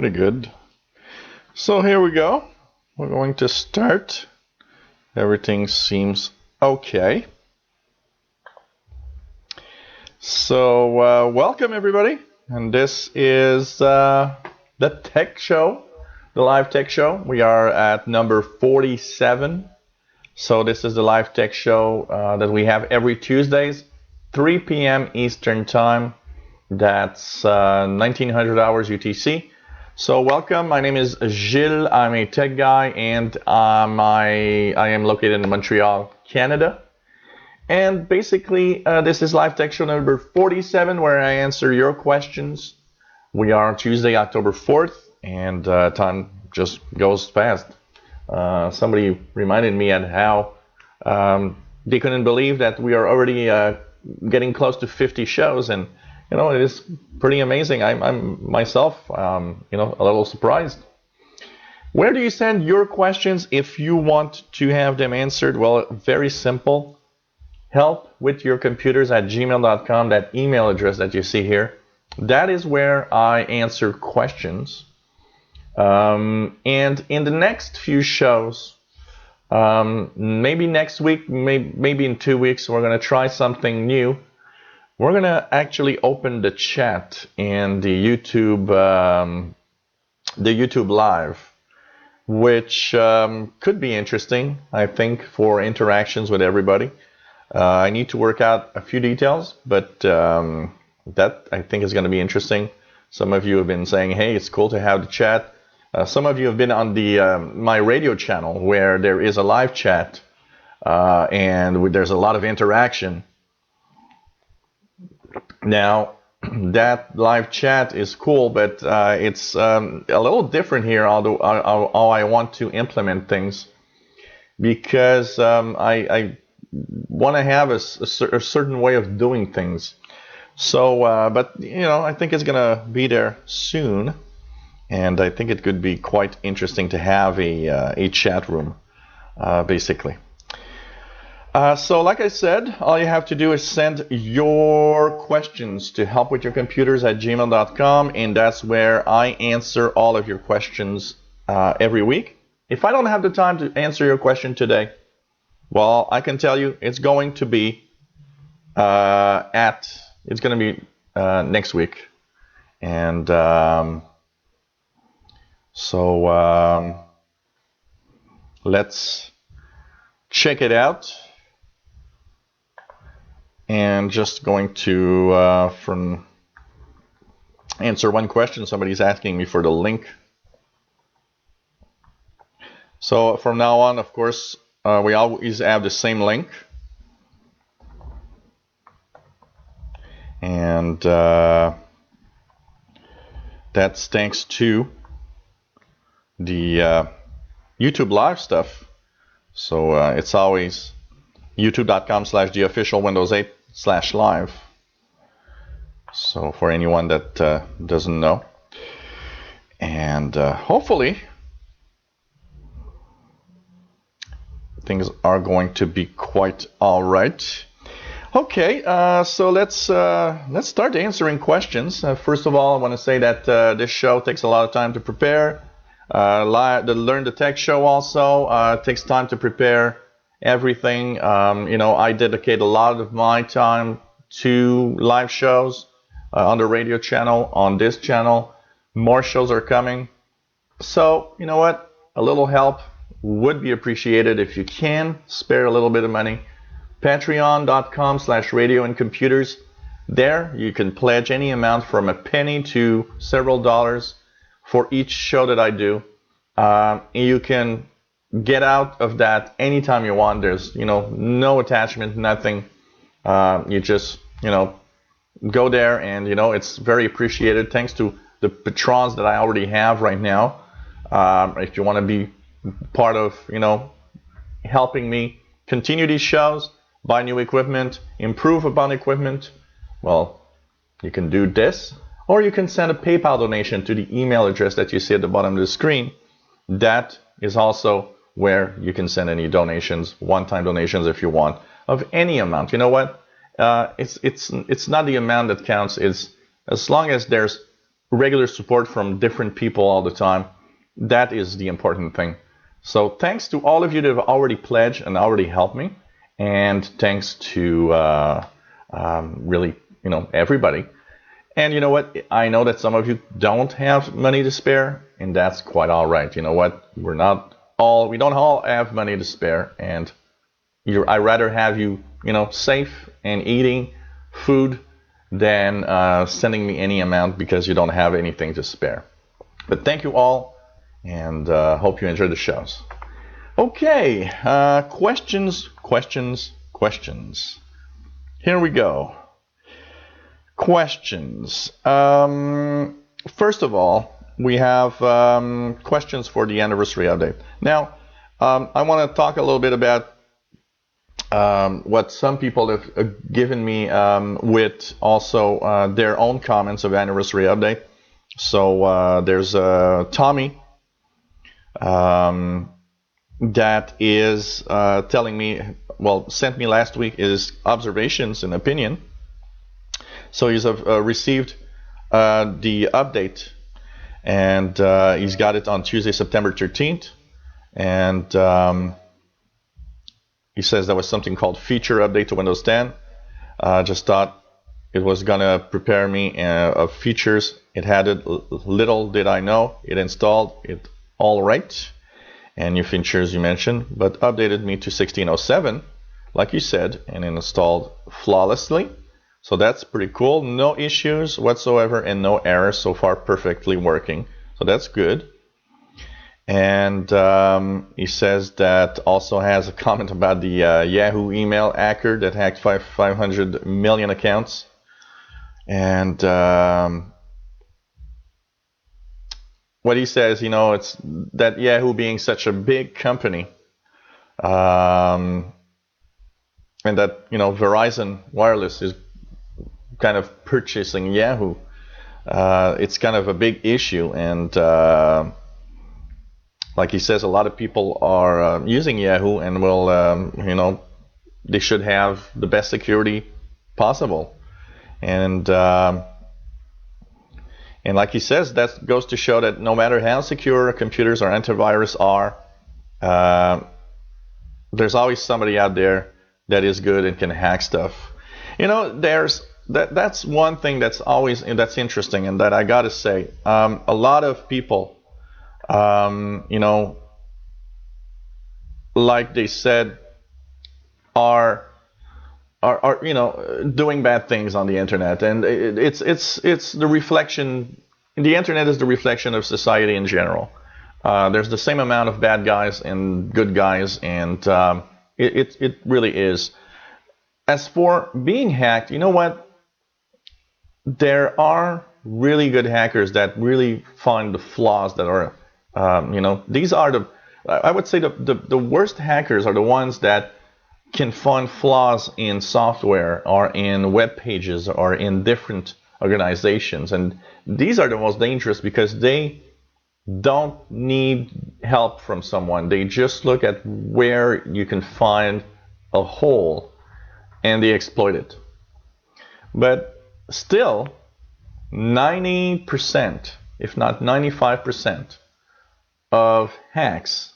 Pretty good. So here we go. We're going to start. Everything seems okay. So welcome everybody. And this is the tech show, the live tech show. We are at number 47. So this is the live tech show that we have every Tuesdays, 3 p.m. Eastern Time. That's 1900 hours UTC. So welcome. My name is Gilles. I'm a tech guy, and I am located in Montreal, Canada. And basically, this is live tech show number 47, where I answer your questions. We are on Tuesday, October 4th, and time just goes fast. Somebody reminded me at how they couldn't believe that we are already getting close to 50 shows, and it is pretty amazing. I'm myself, a little surprised. Where do you send your questions if you want to have them answered? Well, very simple. helpwithyourcomputers@gmail.com, that email address that you see here. That is where I answer questions. And in the next few shows, maybe next week, maybe in 2 weeks, we're going to try something new. We're going to actually open the chat in the YouTube Live, which could be interesting, I think, for interactions with everybody. I need to work out a few details, but that I think is going to be interesting. Some of you have been saying, hey, it's cool to have the chat. Some of you have been on the my radio channel where there is a live chat and there's a lot of interaction. Now, that live chat is cool, but it's a little different here, although how I want to implement things, because I want to have a certain way of doing things. So, but I think it's gonna be there soon, and I think it could be quite interesting to have a chat room, basically. So like I said, all you have to do is send your questions to helpwithyourcomputers@gmail.com, and that's where I answer all of your questions every week. If I don't have the time to answer your question today, well, I can tell you it's going to be next week, and so let's check it out. And just going to answer one question. Somebody's asking me for the link. So from now on, of course, we always have the same link. And that's thanks to the YouTube Live stuff. So it's always youtube.com/theofficialwindows8/live. So for anyone that doesn't know, and hopefully things are going to be quite all right. Okay, so let's start answering questions. First of all, I want to say that this show takes a lot of time to prepare. The Learn the Tech show also takes time to prepare everything. I dedicate a lot of my time to live shows on the radio channel, on this channel. More shows are coming. So, you know what? A little help would be appreciated if you can spare a little bit of money. Patreon.com/radioandcomputers. There you can pledge any amount from a penny to several dollars for each show that I do. You can get out of that anytime you want. There's no attachment, nothing. You just go there, and it's very appreciated. Thanks to the patrons that I already have right now. If you want to be part of helping me continue these shows, buy new equipment, improve upon equipment, well, you can do this, or you can send a PayPal donation to the email address that you see at the bottom of the screen. That is also where you can send any donations, one-time donations if you want, of any amount. You know what? It's not the amount that counts. It's as long as there's regular support from different people all the time. That is the important thing. So thanks to all of you that have already pledged and already helped me, and thanks to really, everybody. And you know what? I know that some of you don't have money to spare, and that's quite all right. You know what? We don't all have money to spare, and I'd rather have you, safe and eating food than sending me any amount because you don't have anything to spare. But thank you all, and hope you enjoy the shows. Okay, questions. Here we go. Questions. First of all, we have questions for the anniversary update. Now, I want to talk a little bit about what some people have given me with also their own comments of anniversary update. So there's Tommy that is telling me, sent me last week his observations and opinion. So he's received the update, and he's got it on Tuesday, September 13th. And he says there was something called feature update to Windows 10. Just thought it was going to prepare me of features. It had it. Little did I know. It installed it all right. And new features you mentioned, but updated me to 1607, like you said, and installed flawlessly. So that's pretty cool. No issues whatsoever and no errors so far, perfectly working. So that's good. And he says that also has a comment about the Yahoo email hacker that hacked 500 million accounts. And what he says, it's that Yahoo being such a big company, and that, Verizon Wireless is kind of purchasing Yahoo. It's kind of a big issue, and like he says, a lot of people are using Yahoo and will, they should have the best security possible. And like he says, that goes to show that no matter how secure computers or antivirus are, there's always somebody out there that is good and can hack stuff. That's one thing that's interesting, and that I gotta say, a lot of people, like they said, are doing bad things on the internet, and it's the reflection. The internet is the reflection of society in general. There's the same amount of bad guys and good guys, and it really is. As for being hacked, you know what? There are really good hackers that really find the flaws that are, these are I would say the worst hackers are the ones that can find flaws in software or in web pages or in different organizations. And these are the most dangerous because they don't need help from someone. They just look at where you can find a hole and they exploit it. But still, 90%, if not 95%, of hacks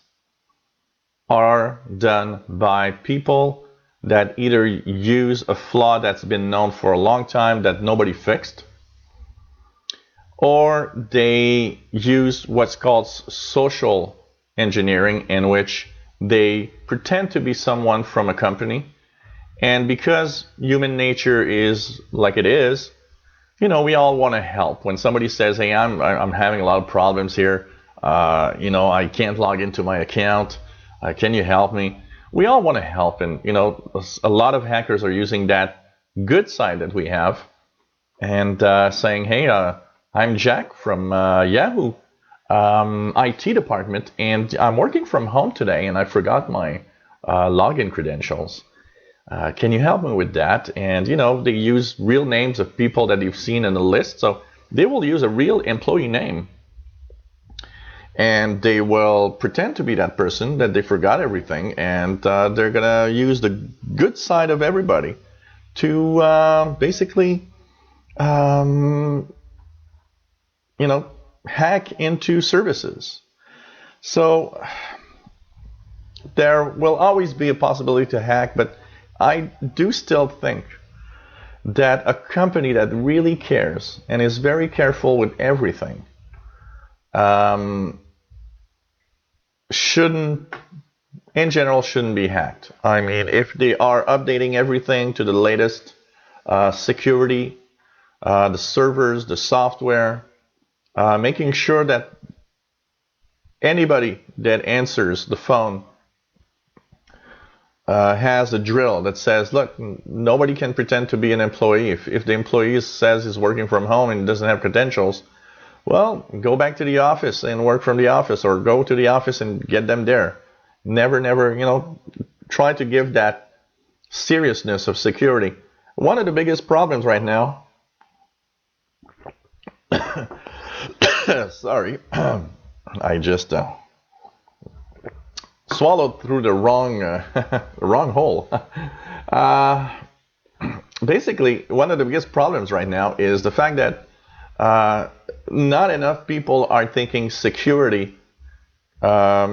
are done by people that either use a flaw that's been known for a long time that nobody fixed, or they use what's called social engineering, in which they pretend to be someone from a company. And because human nature is like it is, we all want to help. When somebody says, hey, I'm having a lot of problems here, I can't log into my account, can you help me? We all want to help, and a lot of hackers are using that good side that we have and saying, hey, I'm Jack from Yahoo IT department, and I'm working from home today, and I forgot my login credentials. Can you help me with that? And they use real names of people that you've seen in the list, so they will use a real employee name. And they will pretend to be that person, that they forgot everything, and they're going to use the good side of everybody to basically hack into services. So there will always be a possibility to hack, but I do still think that a company that really cares and is very careful with everything shouldn't be hacked. I mean, if they are updating everything to the latest security, the servers, the software, making sure that anybody that answers the phone has a drill that says, look, nobody can pretend to be an employee. If the employee says he's working from home and doesn't have credentials, well, go back to the office and work from the office, or go to the office and get them there. Never, try to give that seriousness of security. One of the biggest problems right now, sorry, I just swallowed through the wrong hole. Basically, one of the biggest problems right now is the fact that not enough people are taking security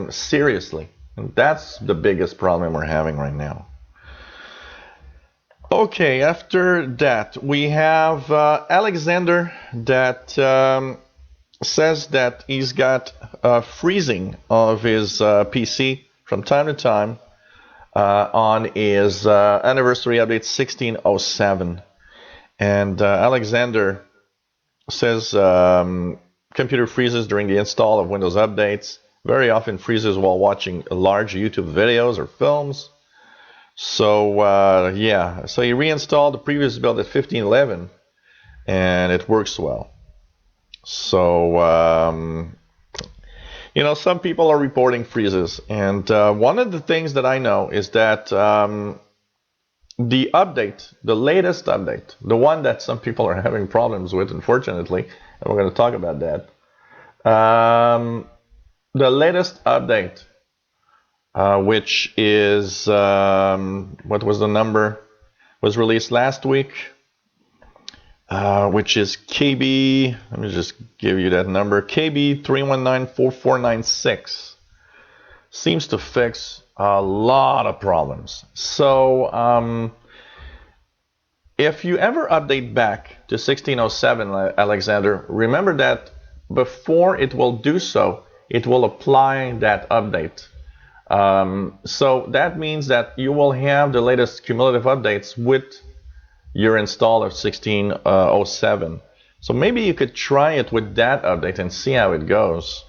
seriously. And that's the biggest problem we're having right now. Okay, after that, we have Alexander that says that he's got freezing of his PC from time to time on his anniversary update 1607. And Alexander says computer freezes during the install of Windows updates. Very often freezes while watching large YouTube videos or films. So yeah, so he reinstalled the previous build at 1511 and it works well. So some people are reporting freezes, and one of the things that I know is that the update, the latest update, the one that some people are having problems with, unfortunately, and we're going to talk about that. The latest update, which is, what was the number, was released last week, which is KB, let me just give you that number, KB 3194496, seems to fix a lot of problems. So if you ever update back to 1607, Alexander, remember that before it will do so, it will apply that update. So that means that you will have the latest cumulative updates with your install of 1607. So maybe you could try it with that update and see how it goes.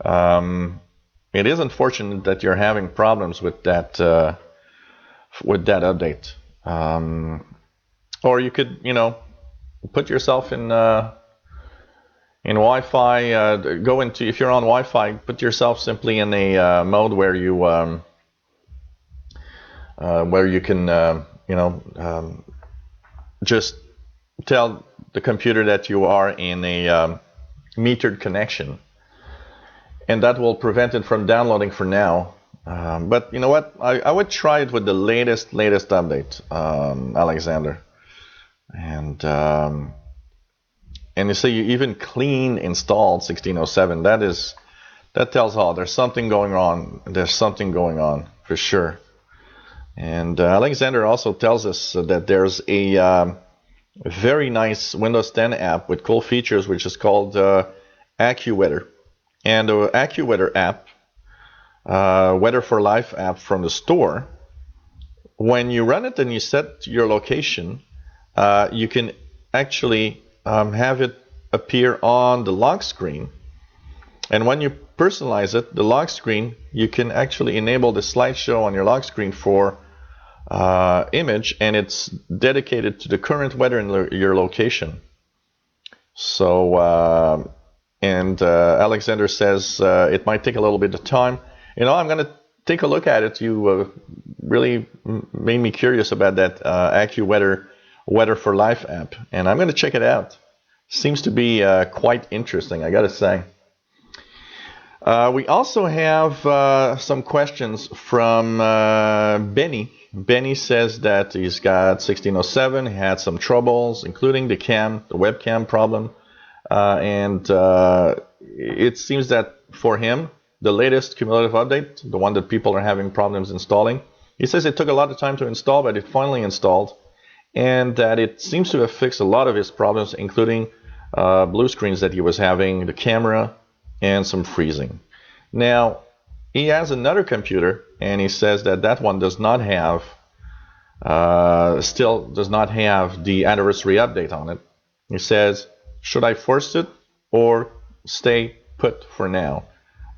It is unfortunate that you're having problems with that update. Or you could, put yourself in Wi-Fi. Go into, if you're on Wi-Fi, put yourself simply in a mode where you can, just tell the computer that you are in a metered connection, and that will prevent it from downloading for now. But you know what? I would try it with the latest update, Alexander. And you say you even clean installed 1607. That tells all there's something going on. There's something going on for sure. And Alexander also tells us that there's a very nice Windows 10 app with cool features, which is called AccuWeather. And the AccuWeather app, Weather for Life app from the store, when you run it and you set your location, you can actually have it appear on the lock screen. And when you personalize it, the lock screen, you can actually enable the slideshow on your lock screen for image, and it's dedicated to the current weather in your location. So, Alexander says it might take a little bit of time. I'm going to take a look at it. You really made me curious about that AccuWeather Weather for Life app, and I'm going to check it out. Seems to be quite interesting, I got to say. We also have some questions from Benny. Benny says that he's got 1607, he had some troubles, including the webcam problem. and it seems that for him, the latest cumulative update, the one that people are having problems installing, he says it took a lot of time to install, but it finally installed, and that it seems to have fixed a lot of his problems, including blue screens that he was having, the camera, and some freezing. Now, he has another computer, and he says that that one does not have, still does not have the anniversary update on it. He says, should I force it or stay put for now?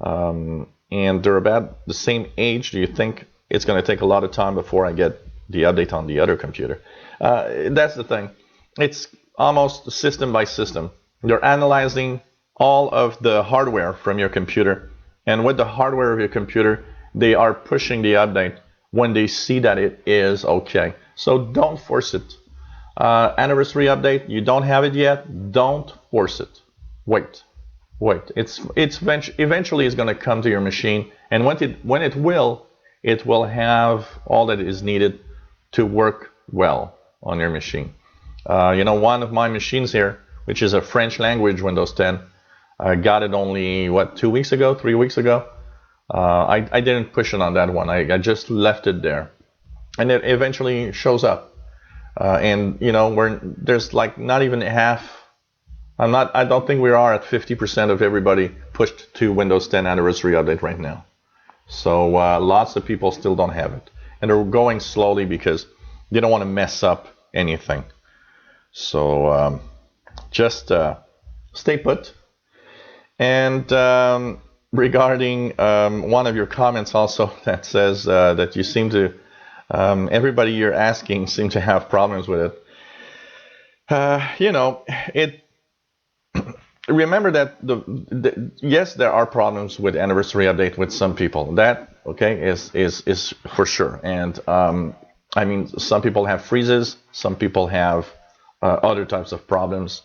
And they're about the same age. Do you think it's going to take a lot of time before I get the update on the other computer? That's the thing. It's almost system by system. They're analyzing all of the hardware from your computer, and with the hardware of your computer, they are pushing the update when they see that it is okay. So don't force it. Anniversary update, you don't have it yet, don't force it. Wait. It's eventually it's going to come to your machine, and when it will have all that is needed to work well on your machine. One of my machines here, which is a French language Windows 10, I got it only 3 weeks ago. I didn't push it on that one. I just left it there, and it eventually shows up. And there's like not even half. I don't think we are at 50% of everybody pushed to Windows 10 anniversary update right now. So lots of people still don't have it, and they're going slowly because they don't want to mess up anything. So just stay put. And regarding one of your comments also that says that you seem to, everybody you're asking seem to have problems with it. Remember that yes, there are problems with anniversary update with some people. That is for sure. And some people have freezes, some people have other types of problems,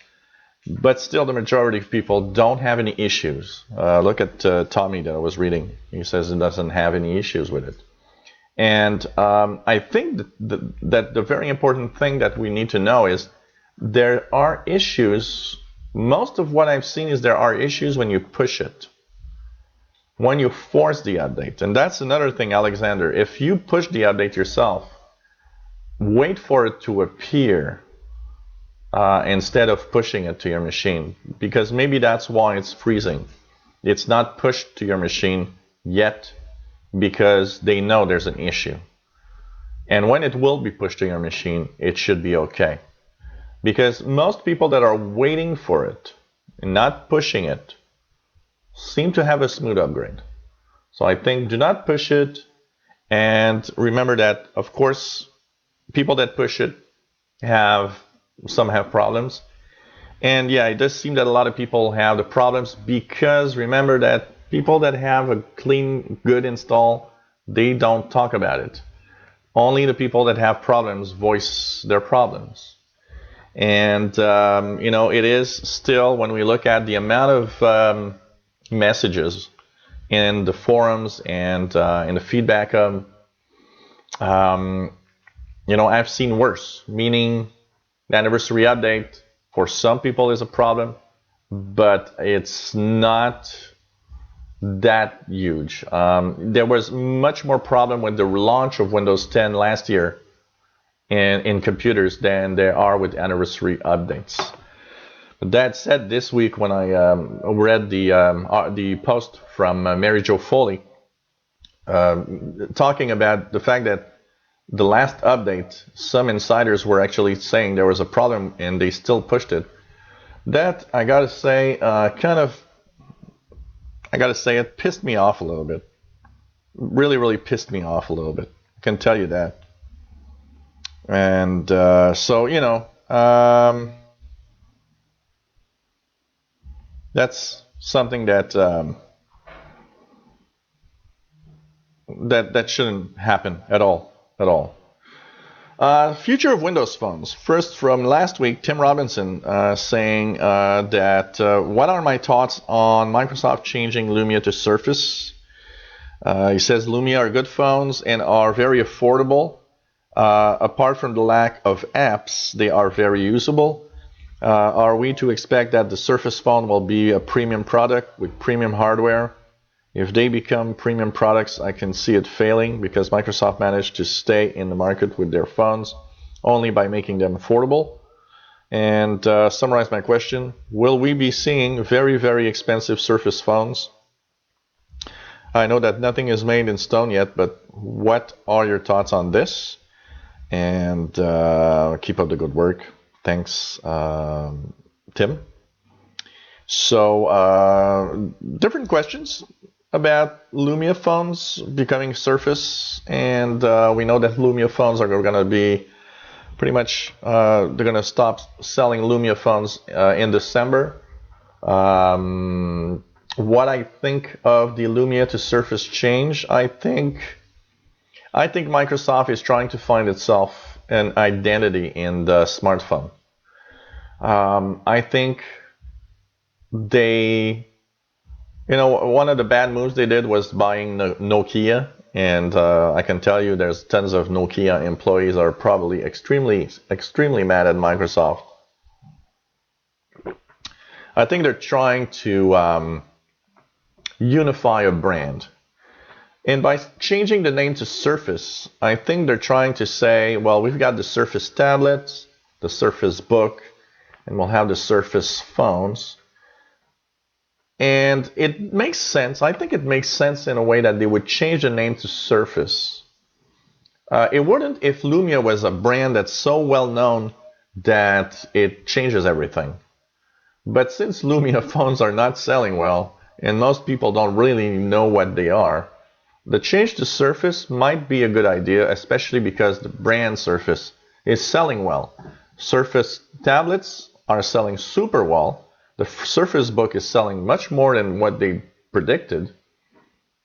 but still the majority of people don't have any issues. Look at Tommy that I was reading. He says he doesn't have any issues with it. And I think that the very important thing that we need to know is there are issues. Most of what I've seen is there are issues when you push it, when you force the update. And that's another thing, Alexander. If you push the update yourself, wait for it to appear instead of pushing it to your machine, because maybe that's why it's freezing. It's not pushed to your machine yet because they know there's an issue. And when it will be pushed to your machine, it should be okay. Because most people that are waiting for it and not pushing it seem to have a smooth upgrade. So I think do not push it, and remember that, of course, people that push it some have problems. And yeah, it does seem that a lot of people have the problems because remember that people that have a clean, good install, they don't talk about it. Only the people that have problems voice their problems. And, it is still, when we look at the amount of messages in the forums and in the feedback, I've seen worse, meaning the anniversary update for some people is a problem, but it's not that huge. There was much more problem with the launch of Windows 10 last year in computers than there are with anniversary updates. But that said, this week when I read the post from Mary Jo Foley talking about the fact that the last update, some insiders were actually saying there was a problem and they still pushed it. That, I gotta say, it pissed me off a little bit. Really, really pissed me off a little bit. I can tell you that. And that's something that that shouldn't happen at all. Future of Windows phones. First, from last week, Tim Robinson saying that what are my thoughts on Microsoft changing Lumia to Surface? He says Lumia are good phones and are very affordable. Apart from the lack of apps, they are very usable. Are we to expect that the Surface phone will be a premium product with premium hardware? If they become premium products, I can see it failing because Microsoft managed to stay in the market with their phones only by making them affordable. And summarize my question, will we be seeing very, very expensive Surface phones? I know that nothing is made in stone yet, but what are your thoughts on this? And keep up the good work. Thanks, Tim. So, different questions about Lumia phones becoming Surface, and we know that Lumia phones are going to be pretty much, they're going to stop selling Lumia phones in December. What I think of the Lumia to Surface change, I think Microsoft is trying to find itself an identity in the smartphone. I think they, one of the bad moves they did was buying Nokia, and I can tell you there's tons of Nokia employees are probably extremely, extremely mad at Microsoft. I think they're trying to unify a brand. And by changing the name to Surface, I think they're trying to say, well, we've got the Surface tablets, the Surface Book, and we'll have the Surface phones. And it makes sense. I think it makes sense in a way that they would change the name to Surface. It wouldn't if Lumia was a brand that's so well known that it changes everything. But since Lumia phones are not selling well, and most people don't really know what they are, the change to Surface might be a good idea, especially because the brand Surface is selling well. Surface tablets are selling super well. The Surface Book is selling much more than what they predicted.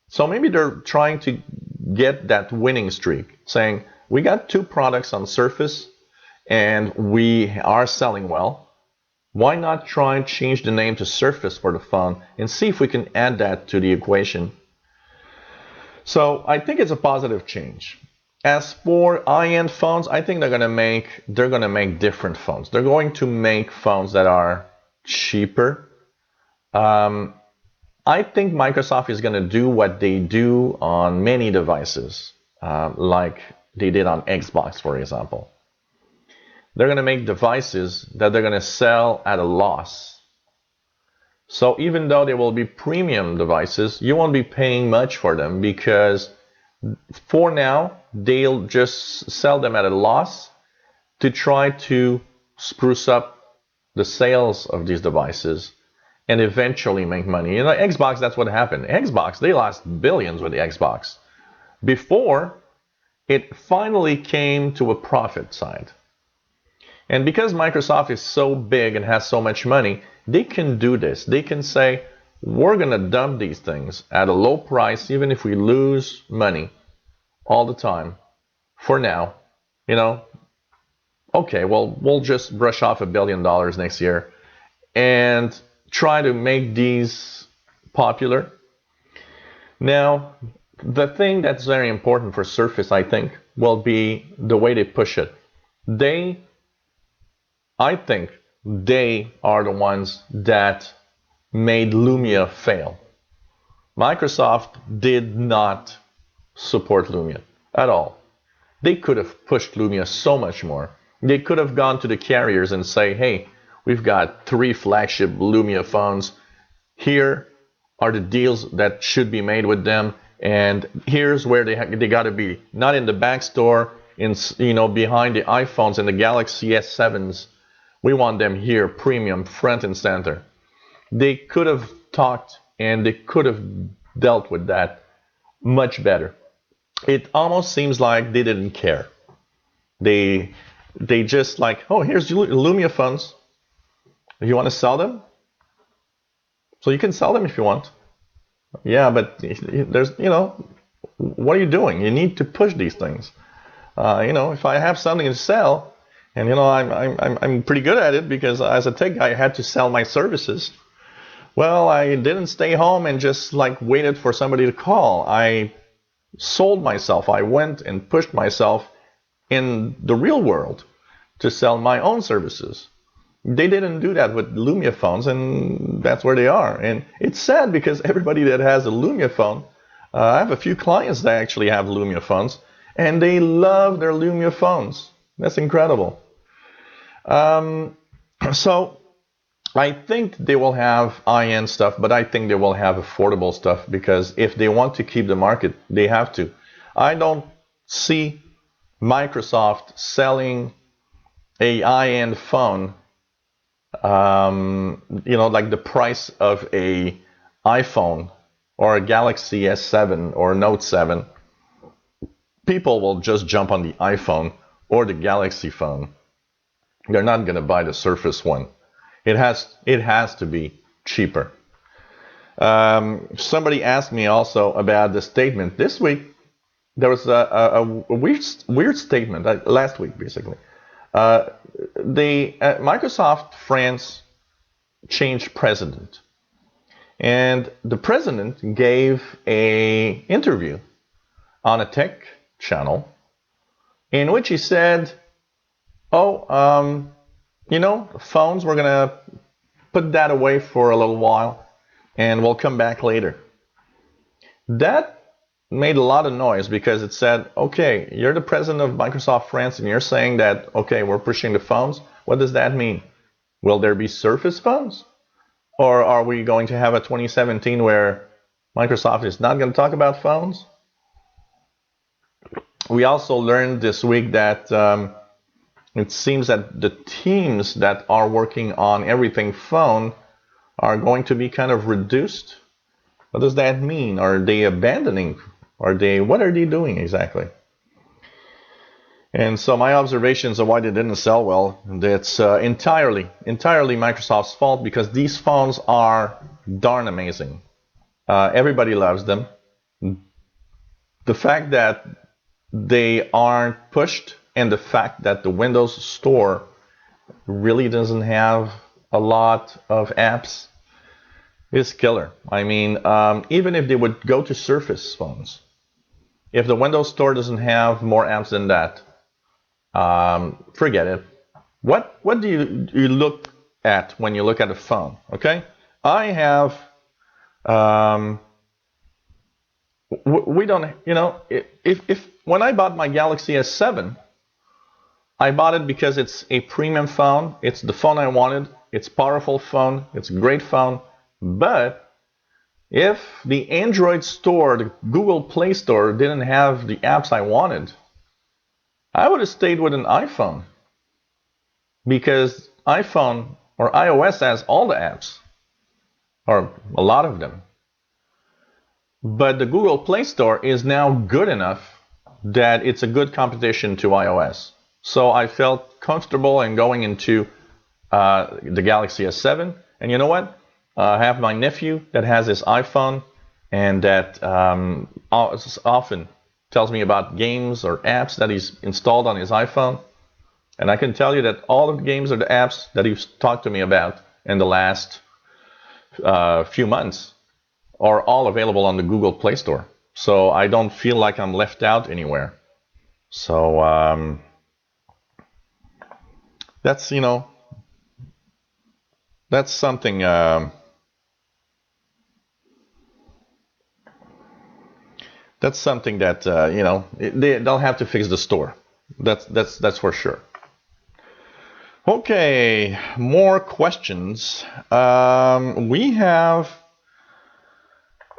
So maybe they're trying to get that winning streak, saying, we got two products on Surface, and we are selling well. Why not try and change the name to Surface for the phone and see if we can add that to the equation? So I think it's a positive change. As for high-end phones, I think they're gonna make different phones. They're going to make phones that are cheaper. I think Microsoft is gonna do what they do on many devices, like they did on Xbox, for example. They're going to make devices that they're going to sell at a loss. So even though they will be premium devices, you won't be paying much for them because for now, they'll just sell them at a loss to try to spruce up the sales of these devices and eventually make money. Xbox, that's what happened. Xbox, they lost billions with the Xbox before it finally came to a profit side. And because Microsoft is so big and has so much money, they can do this. They can say, we're going to dump these things at a low price, even if we lose money all the time. For now, okay, well, we'll just brush off $1 billion next year and try to make these popular. Now, the thing that's very important for Surface, I think, will be the way they push it. I think they are the ones that made Lumia fail. Microsoft did not support Lumia at all. They could have pushed Lumia so much more. They could have gone to the carriers and say, hey, we've got 3 flagship Lumia phones. Here are the deals that should be made with them. And here's where they got to be. Not in the back store, behind the iPhones and the Galaxy S7s. We want them here, premium, front and center. They could have talked and they could have dealt with that much better. It almost seems like they didn't care. They just like, oh, here's Lumia phones. You want to sell them? So you can sell them if you want. Yeah, but there's, what are you doing? You need to push these things. If I have something to sell, and I'm pretty good at it because as a tech guy I had to sell my services. Well, I didn't stay home and just waited for somebody to call. I sold myself. I went and pushed myself in the real world to sell my own services. They didn't do that with Lumia phones, and that's where they are. And it's sad because everybody that has a Lumia phone, I have a few clients that actually have Lumia phones, and they love their Lumia phones. That's incredible. So I think they will have high-end stuff, but I think they will have affordable stuff because if they want to keep the market, they have to. I don't see Microsoft selling a high-end phone, like the price of a iPhone or a Galaxy S7 or Note 7. People will just jump on the iPhone or the Galaxy phone. They're not going to buy the Surface one. It has to be cheaper. Somebody asked me also about the statement this week. There was a weird statement last week, basically. Microsoft France changed president, and the president gave a interview on a tech channel in which he said, phones, we're gonna put that away for a little while, and we'll come back later. That made a lot of noise because it said, okay, you're the president of Microsoft France and you're saying that, okay, we're pushing the phones. What does that mean? Will there be Surface phones? Or are we going to have a 2017 where Microsoft is not going to talk about phones? We also learned this week that it seems that the teams that are working on everything phone are going to be kind of reduced. What does that mean? Are they abandoning? What are they doing exactly? And so my observations of why they didn't sell well, that's entirely Microsoft's fault because these phones are darn amazing. Everybody loves them. The fact that they aren't pushed and the fact that the Windows Store really doesn't have a lot of apps is killer. I mean, even if they would go to Surface phones, if the Windows Store doesn't have more apps than that, forget it. What do you look at when you look at a phone? Okay, I have. We don't. If when I bought my Galaxy S7, I bought it because it's a premium phone. It's the phone I wanted. It's a powerful phone. It's a great phone. But if the Android store, the Google Play Store, didn't have the apps I wanted, I would have stayed with an iPhone. Because iPhone or iOS has all the apps, or a lot of them. But the Google Play Store is now good enough that it's a good competition to iOS. So I felt comfortable in going into the Galaxy S7. And you know what? I have my nephew that has his iPhone and that often tells me about games or apps that he's installed on his iPhone. And I can tell you that all of the games or the apps that he's talked to me about in the last few months are all available on the Google Play Store. So I don't feel like I'm left out anywhere. So that's, that's something. That's something that they'll have to fix the store. That's for sure. Okay, more questions. We have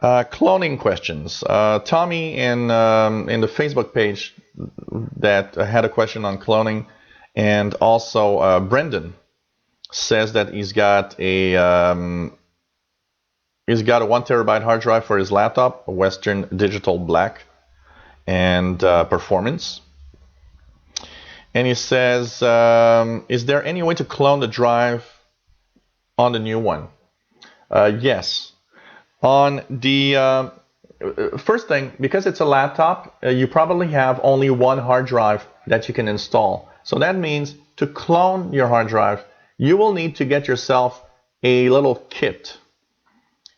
cloning questions. Tommy in the Facebook page that had a question on cloning, and also Brendan says that he's got a 1 terabyte hard drive for his laptop, a Western Digital Black, and performance. And he says, is there any way to clone the drive on the new one? Yes. On the first thing, because it's a laptop, you probably have only one hard drive that you can install. So that means to clone your hard drive, you will need to get yourself a little kit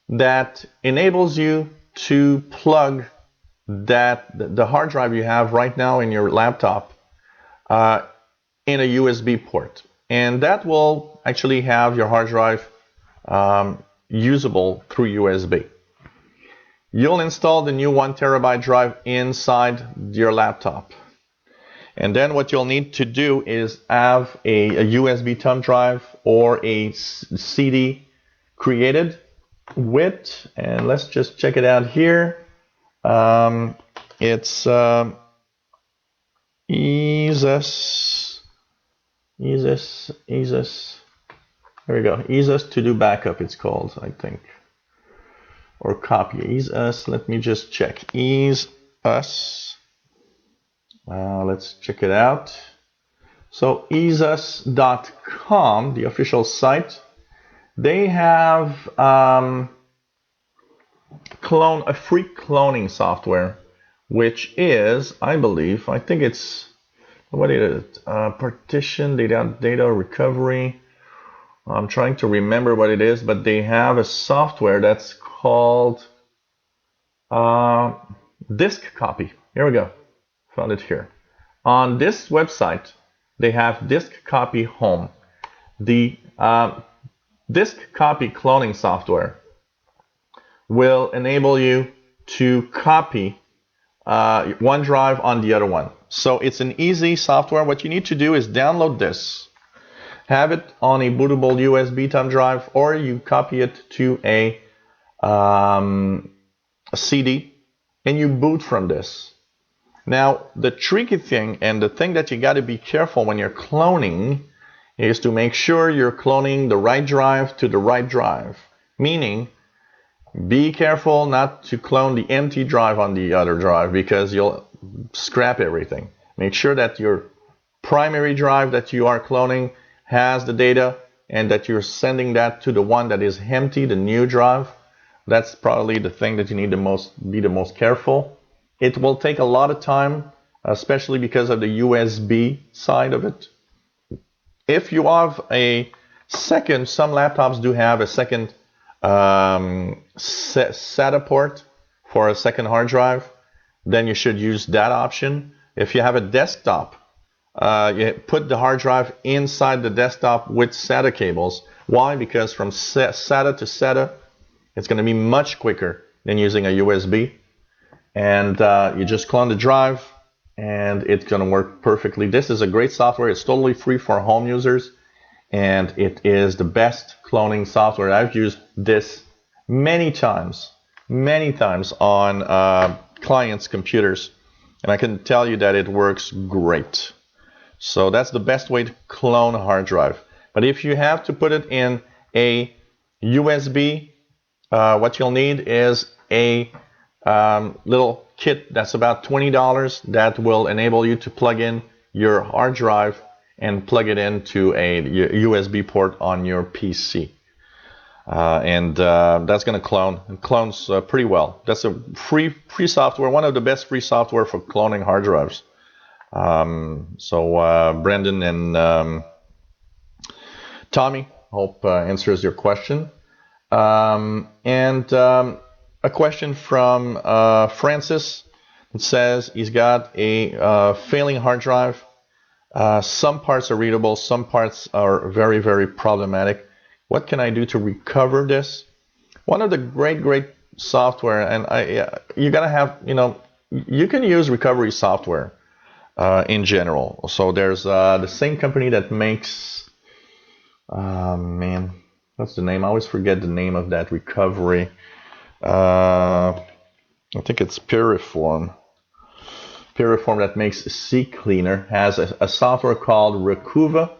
that enables you to plug the hard drive you have right now in your laptop in a USB port. and that will actually have your hard drive usable through USB. You'll install the new 1 terabyte drive inside your laptop. And then what you'll need to do is have a USB thumb drive or a CD created with, and let's just check it out here. It's EaseUS. There we go. EaseUS to do backup, it's called, I think. Or copy. EaseUS. Let me just check. EaseUS. Let's check it out. So EaseUS.com, the official site, they have a free cloning software, which is, I think it's, what is it? Partition, data recovery. I'm trying to remember what it is, but they have a software that's called Disk Copy. Here we go. Found it here. On this website, they have Disk Copy Home. The Disk Copy cloning software will enable you to copy one drive on the other one. So it's an easy software. What you need to do is download this, have it on a bootable USB thumb drive, or you copy it to a CD and you boot from this. Now, the tricky thing and the thing that you got to be careful when you're cloning is to make sure you're cloning the right drive to the right drive. Meaning, be careful not to clone the empty drive on the other drive because you'll scrap everything. Make sure that your primary drive that you are cloning has the data and that you're sending that to the one that is empty, the new drive. That's probably the thing that you need be the most careful. It will take a lot of time, especially because of the USB side of it. If you have a second, some laptops do have a second SATA port for a second hard drive, then you should use that option. If you have a desktop, you put the hard drive inside the desktop with SATA cables. Why? Because from SATA to SATA, it's going to be much quicker than using a USB. And you just clone the drive and it's going to work perfectly. This is a great software. It's totally free for home users, and it is the best cloning software. I've used this many times on clients' computers, and I can tell you that it works great. So that's the best way to clone a hard drive. But if you have to put it in a USB, what you'll need is a little kit that's about $20 that will enable you to plug in your hard drive and plug it into a USB port on your PC. That's going to clone. It clones pretty well. That's a free software, one of the best free software for cloning hard drives. Brendan and Tommy, hope answers your question. A question from Francis. It says he's got a failing hard drive. Some parts are readable, some parts are very, very problematic. What can I do to recover this? One of the great software, and you gotta have, you can use recovery software in general. So there's the same company that makes, what's the name? I always forget the name of that recovery. I think it's Piriform. Piriform that makes CCleaner has a software called Recuva.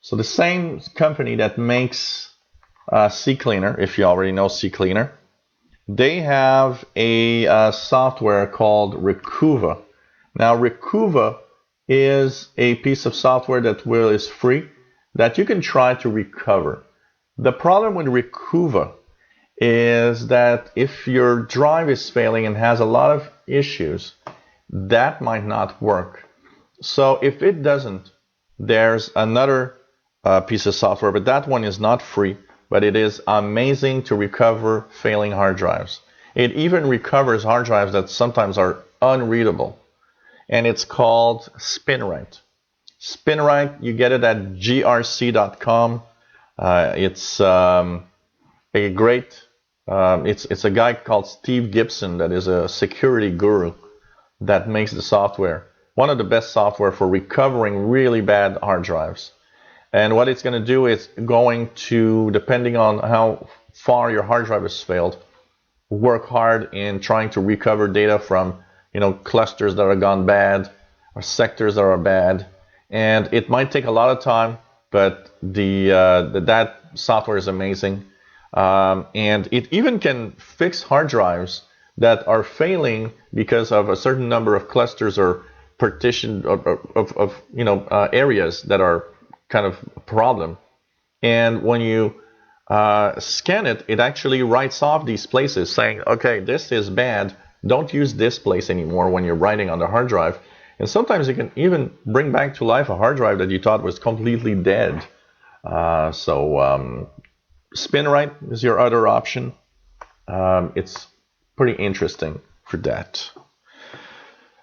So the same company that makes CCleaner, if you already know CCleaner, they have a software called Recuva. Now Recuva is a piece of software that is free that you can try to recover. The problem with Recuva is that if your drive is failing and has a lot of issues, that might not work. So if it doesn't, there's another piece of software, but that one is not free, but it is amazing to recover failing hard drives. It even recovers hard drives that sometimes are unreadable, and it's called SpinRite. Spinrite, you get it at grc.com. It's a great. It's a guy called Steve Gibson that is a security guru that makes the software. One of the best software for recovering really bad hard drives. And what it's going to do is going to, depending on how far your hard drive has failed, work hard in trying to recover data from, clusters that are gone bad or sectors that are bad. And it might take a lot of time, but that software is amazing. And it even can fix hard drives that are failing because of a certain number of clusters or partition of areas that are kind of a problem. And when you scan it, it actually writes off these places saying, okay, this is bad. Don't use this place anymore when you're writing on the hard drive. And sometimes you can even bring back to life a hard drive that you thought was completely dead. Spinrite is your other option. It's pretty interesting for that.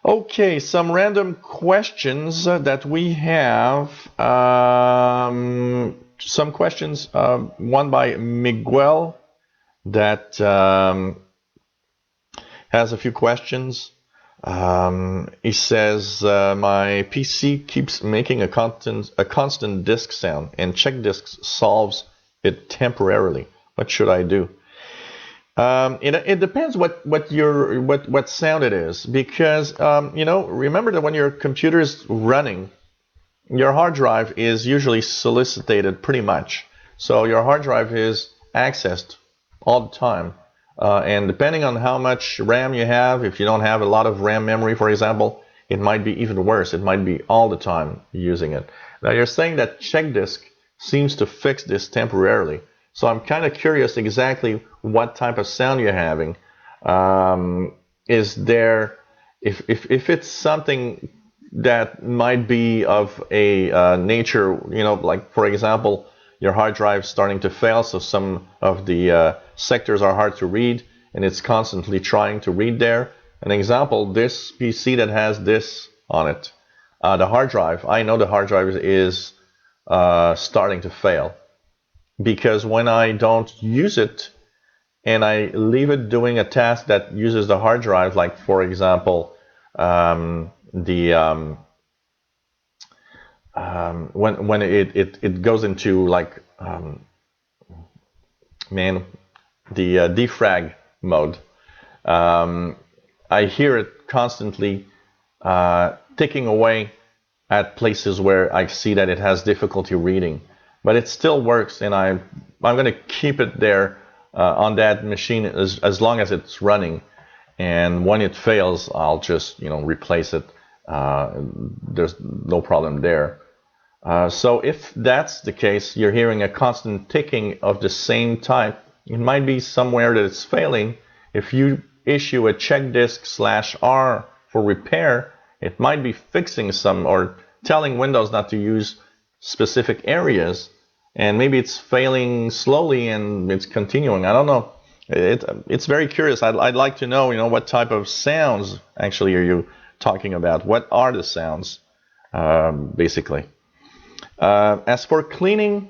Okay, some random questions that we have. Some questions, one by Miguel that has a few questions. He says, my PC keeps making a constant disk sound, and check disks solves it temporarily. What should I do? It depends what sound it is, because remember that when your computer is running, your hard drive is usually solicited pretty much. So your hard drive is accessed all the time. And depending on how much RAM you have, if you don't have a lot of RAM memory, for example, it might be even worse. It might be all the time using it. Now you're saying that check disk seems to fix this temporarily. So I'm kind of curious exactly what type of sound you're having. Is there, if it's something that might be of a nature, like for example, your hard drive starting to fail, so some of the sectors are hard to read, and it's constantly trying to read there. An example, this PC that has this on it, the hard drive, I know the hard drive is starting to fail, because when I don't use it and I leave it doing a task that uses the hard drive, like for example, when it goes into like the defrag mode, I hear it constantly ticking away at places where I see that it has difficulty reading, but it still works, and I'm going to keep it there on that machine as long as it's running. And when it fails, I'll just replace it. There's no problem there. So if that's the case, you're hearing a constant ticking of the same type, it might be somewhere that it's failing. If you issue a check disk /R for repair, it might be fixing some or telling Windows not to use specific areas, and maybe it's failing slowly and it's continuing. I don't know. It's very curious. I'd like to know, what type of sounds actually are you talking about? What are the sounds, basically? As for cleaning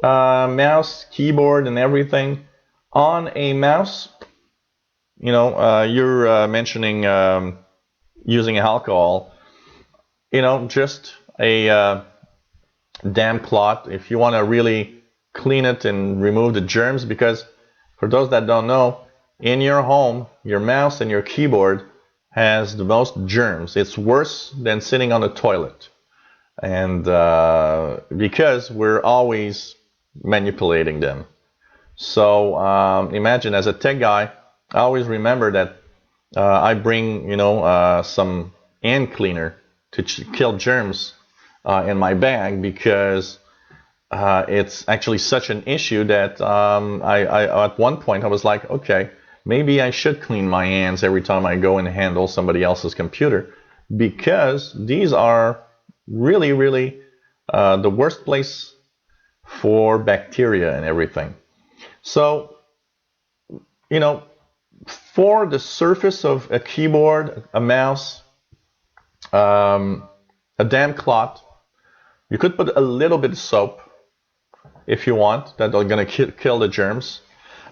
mouse, keyboard, and everything on a mouse, you're mentioning using alcohol. Just a damp cloth if you want to really clean it and remove the germs, because for those that don't know, in your home, your mouse and your keyboard has the most germs. It's worse than sitting on the toilet. And because we're always manipulating them. So imagine, as a tech guy, I always remember that I bring some hand cleaner to kill germs in my bag, because it's actually such an issue that I at one point I was like, okay, maybe I should clean my hands every time I go and handle somebody else's computer, because these are really, really the worst place for bacteria and everything. So, for the surface of a keyboard, a mouse, a damp cloth You could put a little bit of soap if you want. That's going to kill the germs.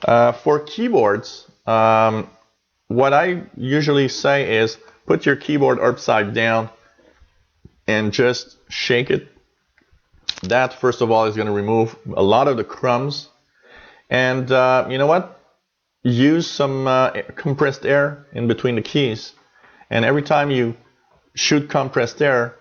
For keyboards, what I usually say is put your keyboard upside down and just shake it. That, first of all, is going to remove a lot of the crumbs. And you know what? Use some compressed air in between the keys. And every time you shoot compressed air,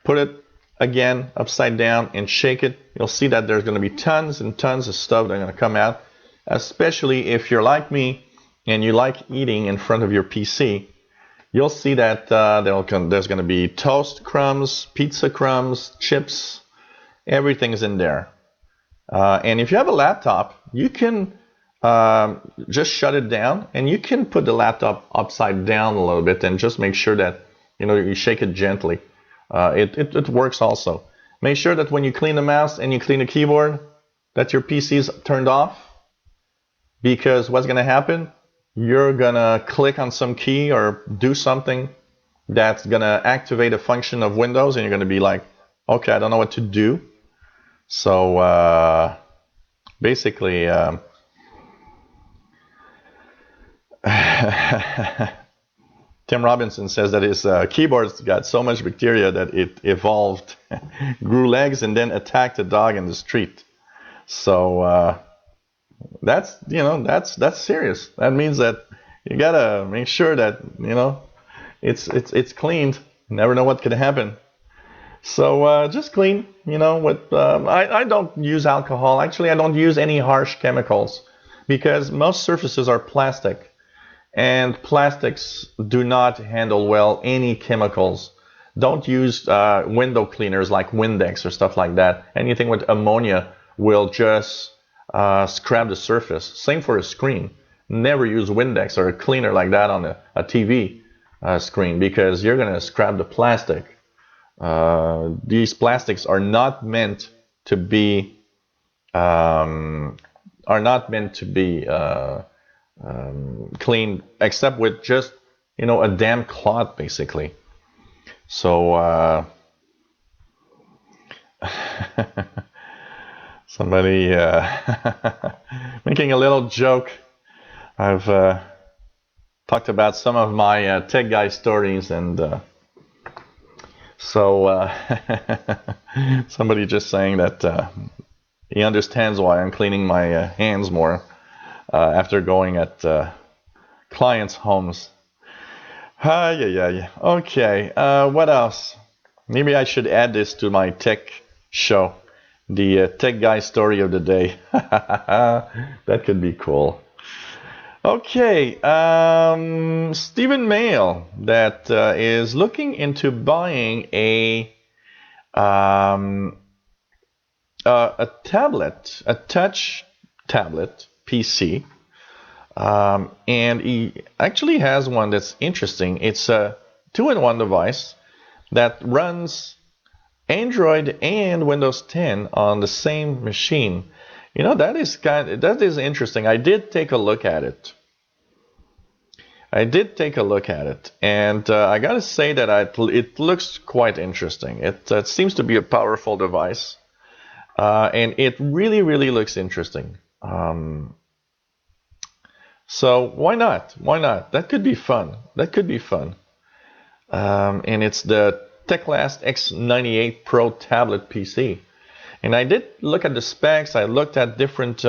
put it again upside down and shake it. You'll see that there's going to be tons and tons of stuff that are going to come out, especially if you're like me and you like eating in front of your PC. You'll see that there's going to be toast crumbs, pizza crumbs, chips, everything's in there. And if you have a laptop, you can just shut it down, and you can put the laptop upside down a little bit and just make sure that you shake it gently. It works also. Make sure that when you clean the mouse and you clean the keyboard, that your PC is turned off, because what's going to happen? You're going to click on some key or do something that's going to activate a function of Windows, and you're going to be like, okay, I don't know what to do. So basically, Tim Robinson says that his keyboard's got so much bacteria that it evolved, grew legs, and then attacked a dog in the street. So that's serious. That means that you gotta make sure that it's cleaned. You never know what could happen. So just clean. I don't use alcohol. Actually, I don't use any harsh chemicals, because most surfaces are plastic. And plastics do not handle well any chemicals. Don't use window cleaners like Windex or stuff like that. Anything with ammonia will just scrap the surface. Same for a screen. Never use Windex or a cleaner like that on a TV screen, because you're going to scrap the plastic. These plastics are not meant to be cleaned, except with just a damp cloth, basically. So somebody making a little joke. I've talked about some of my tech guy stories, and so somebody just saying that he understands why I'm cleaning my hands more after going at clients' homes. Yeah. Okay, what else? Maybe I should add this to my tech show, the tech guy story of the day. That could be cool. Okay, Stephen Mail that is looking into buying a tablet, a touch tablet PC, and he actually has one that's interesting. It's a 2-in-1 device that runs Android and Windows 10 on the same machine. That is interesting. I did take a look at it. And I gotta say that it looks quite interesting. It seems to be a powerful device, and it really, really looks interesting. So why not? That could be fun. And it's the TechLast X98 Pro tablet PC. And I did look at the specs. I looked at different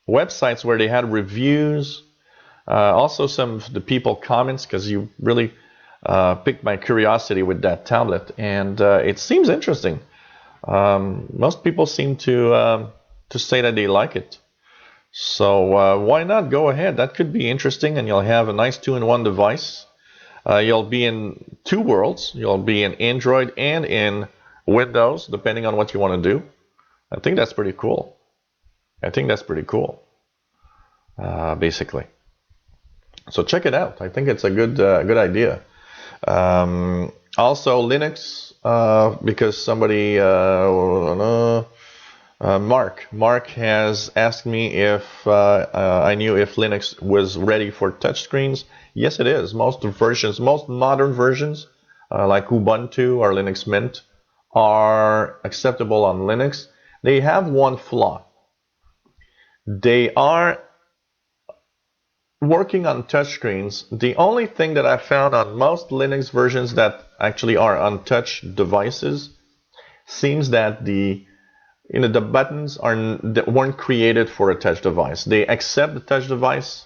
websites where they had reviews. Also some of the people comments, because you really piqued my curiosity with that tablet. And it seems interesting. Most people seem to say that they like it. So why not go ahead? That could be interesting, and you'll have a nice 2-in-1 device. You'll be in two worlds. You'll be in Android and in Windows, depending on what you want to do. I think that's pretty cool. Basically. So check it out. I think it's a good idea. Also Linux, because somebody, Mark has asked me if I knew if Linux was ready for touchscreens. Yes, it is. Most modern versions, like Ubuntu or Linux Mint, are acceptable on Linux. They have one flaw. They are working on touchscreens. The only thing that I found on most Linux versions that actually are on touch devices seems that the buttons weren't created for a touch device. They accept the touch device,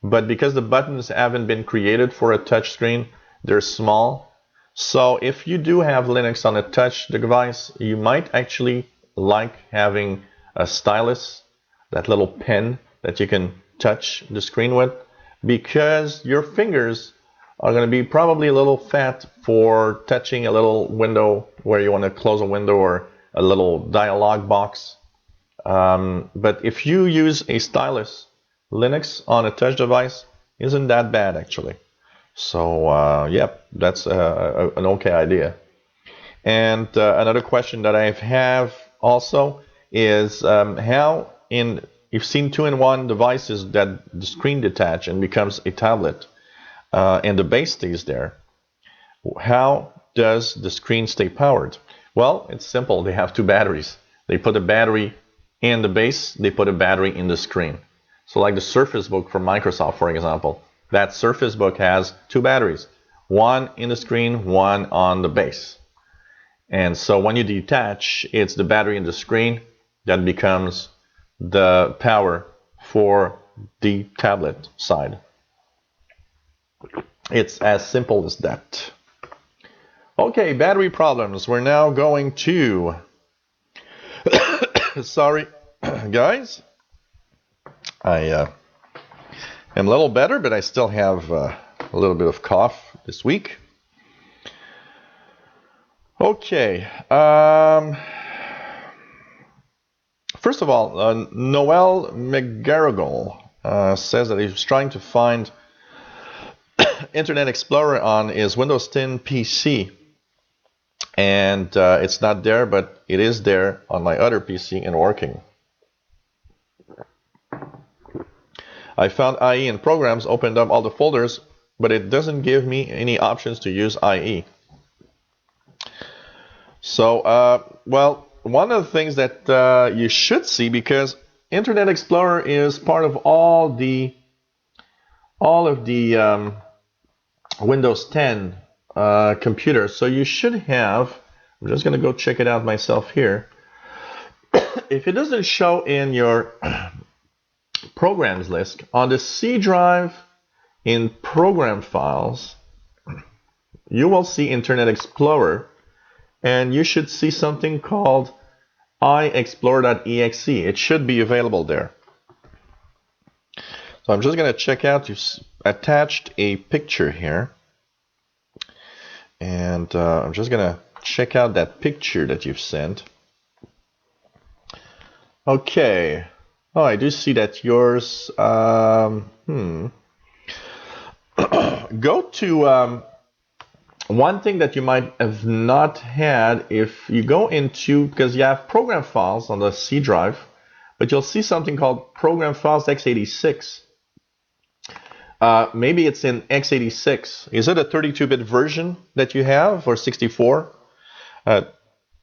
but because the buttons haven't been created for a touch screen, they're small. So if you do have Linux on a touch device, you might actually like having a stylus, that little pen that you can touch the screen with, because your fingers are going to be probably a little fat for touching a little window where you want to close a window or a little dialog box. But if you use a stylus, Linux on a touch device isn't that bad actually. So yep, that's an okay idea. And another question that I have also is how you've seen 2-in-1 devices that the screen detach and becomes a tablet and the base stays there. How does the screen stay powered? Well, it's simple. They have two batteries. They put a battery in the base, they put a battery in the screen. So like the Surface Book from Microsoft, for example, that Surface Book has two batteries, one in the screen, one on the base. And so when you detach, it's the battery in the screen that becomes the power for the tablet side. It's as simple as that. Okay, battery problems. We're now going to... Sorry, guys. I am a little better, but I still have a little bit of cough this week. Okay. First of all, Noel McGarrigle says that he's trying to find Internet Explorer on his Windows 10 PC. And it's not there, but it is there on my other PC and working. I found IE in programs, opened up all the folders, but it doesn't give me any options to use IE. So, well, one of the things that you should see, because Internet Explorer is part of all of the Windows 10 computers, so you should have. I'm just going to go check it out myself here. If it doesn't show in your programs list, on the C drive in program files, you will see Internet Explorer, and you should see something called iExplorer.exe. It should be available there. So I'm just going to check out. You've attached a picture here, and I'm just going to check out that picture that you've sent. Okay. Oh, I do see that yours. Go to one thing that you might have not had if you go into, because you have program files on the C drive, but you'll see something called program files x86. Maybe it's in x86. Is it a 32-bit version that you have or 64?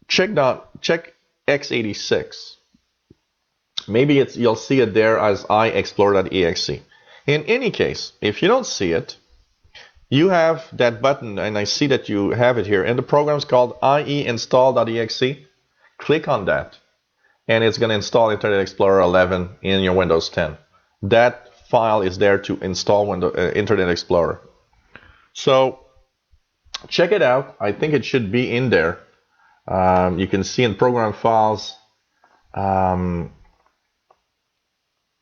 Check x86. Maybe you'll see it there as iExplorer.exe. In any case, if you don't see it, you have that button, and I see that you have it here, and the program's called ieinstall.exe. Click on that, and it's going to install Internet Explorer 11 in your Windows 10. That file is there to install Internet Explorer. So check it out. I think it should be in there. You can see in program files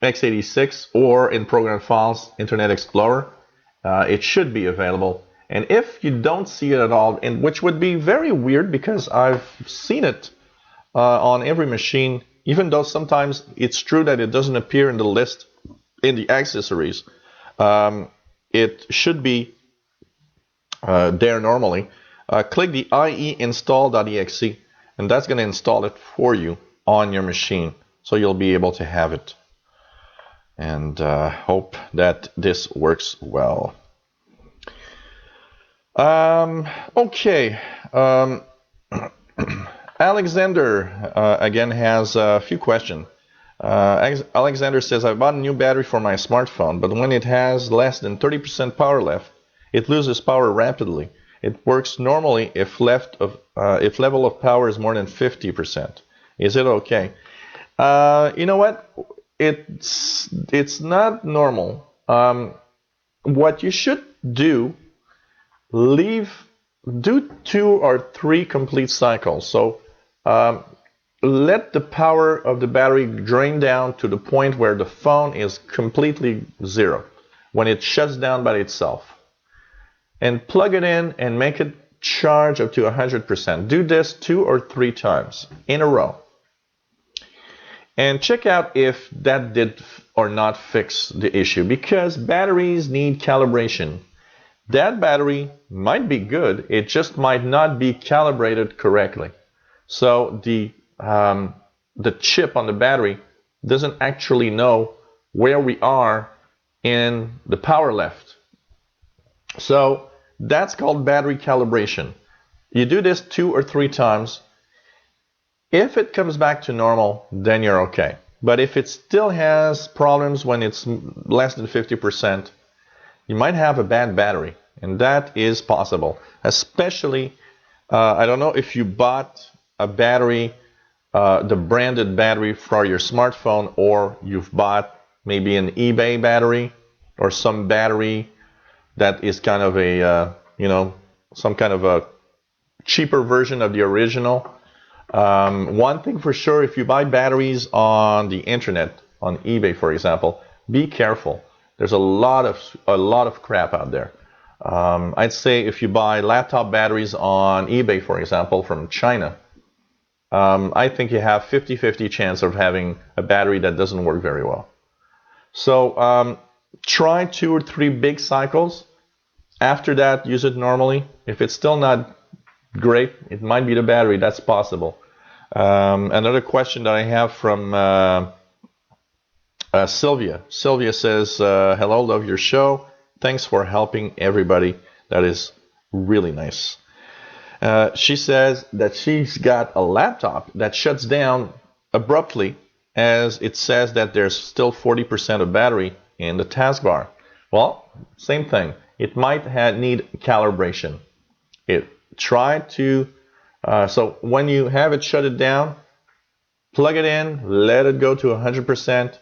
x86 or in program files Internet Explorer. It should be available. And if you don't see it at all, and which would be very weird because I've seen it on every machine, even though sometimes it's true that it doesn't appear in the list in the accessories, it should be there normally. Click the ieinstall.exe, and that's going to install it for you on your machine, so you'll be able to have it. And hope that this works well. Okay. Alexander again has a few questions. Alexander says, I bought a new battery for my smartphone, but when it has less than 30% power left, it loses power rapidly. It works normally if if level of power is more than 50%. Is it okay? You know what? It's not normal. What you should do, do 2 or 3 complete cycles. So let the power of the battery drain down to the point where the phone is completely zero, when it shuts down by itself. And plug it in and make it charge up to 100%. Do this 2 or 3 times in a row. And check out if that did or not fix the issue, because batteries need calibration. That battery might be good, it just might not be calibrated correctly. So the chip on the battery doesn't actually know where we are in the power left. So that's called battery calibration. You do this 2 or 3 times. If it comes back to normal, then you're okay. But if it still has problems when it's less than 50%, you might have a bad battery, and that is possible. Especially, I don't know if you bought a battery, the branded battery for your smartphone, or you've bought maybe an eBay battery or some battery that is kind of a, some kind of a cheaper version of the original. One thing for sure, if you buy batteries on the internet, on eBay for example, be careful. There's a lot of crap out there. I'd say if you buy laptop batteries on eBay, for example, from China, I think you have 50-50 chance of having a battery that doesn't work very well. So try 2 or 3 big cycles. After that, use it normally. If it's still not great, it might be the battery. That's possible. Another question that I have from Sylvia. Sylvia says, hello, love your show. Thanks for helping everybody. That is really nice. She says that she's got a laptop that shuts down abruptly as it says that there's still 40% of battery in the taskbar. Well, same thing. It might need calibration. Try to, so when you have it shut it down, plug it in, let it go to 100%,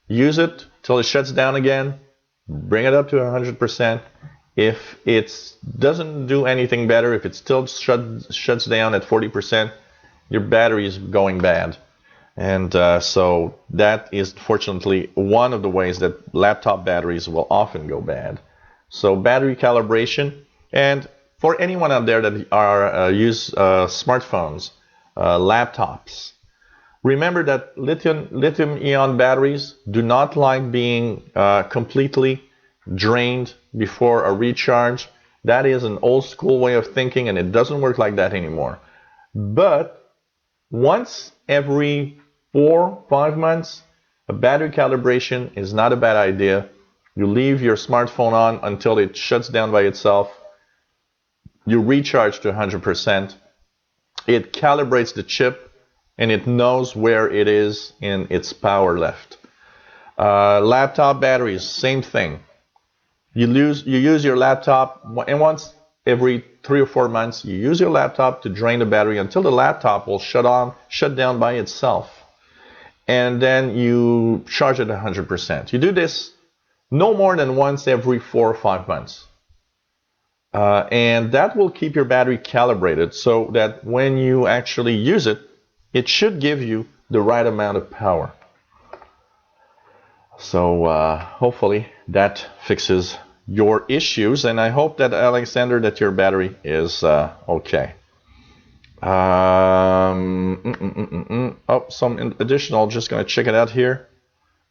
use it till it shuts down again, bring it up to 100%. If it doesn't do anything better, if it still shuts down at 40%, your battery is going bad. And so that is fortunately one of the ways that laptop batteries will often go bad. So battery calibration. And for anyone out there that use smartphones, laptops, remember that lithium-ion batteries do not like being completely drained before a recharge. That is an old school way of thinking, and it doesn't work like that anymore. But once every 4-5 months, a battery calibration is not a bad idea. You leave your smartphone on until it shuts down by itself. You recharge to 100%. It calibrates the chip, and it knows where it is in its power left. Laptop batteries, same thing. You use your laptop, and once every 3 or 4 months, you use your laptop to drain the battery until the laptop will shut down by itself. And then you charge it 100%. You do this no more than once every 4 or 5 months. And that will keep your battery calibrated so that when you actually use it, it should give you the right amount of power. So hopefully that fixes your issues, and I hope that, Alexander, that your battery is okay. Oh, some additional, just going to check it out here.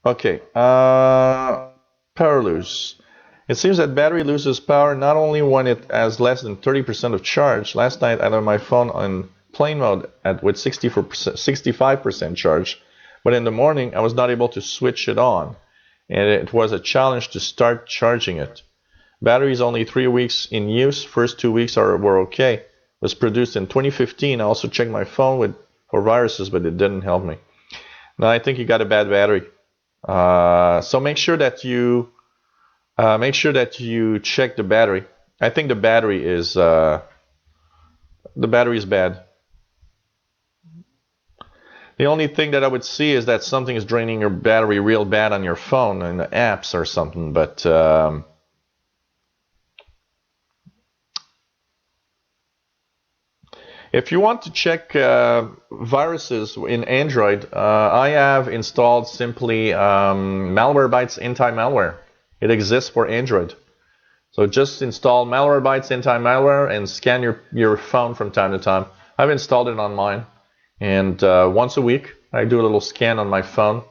Okay, power lose. It seems that battery loses power not only when it has less than 30% of charge. Last night I had my phone on plane mode with 65% charge, but in the morning I was not able to switch it on, and it was a challenge to start charging it. Battery is only 3 weeks in use. First 2 weeks were okay. was produced in 2015. I also checked my phone for viruses, but it didn't help me. Now I think you got a bad battery. So make sure that you check the battery. I think the battery is bad. The only thing that I would see is that something is draining your battery real bad on your phone and the apps or something. But if you want to check viruses in Android, I have installed simply Malwarebytes anti-malware. It exists for Android. So just install Malwarebytes anti-malware and scan your phone from time to time. I've installed it on mine. And once a week, I do a little scan on my phone.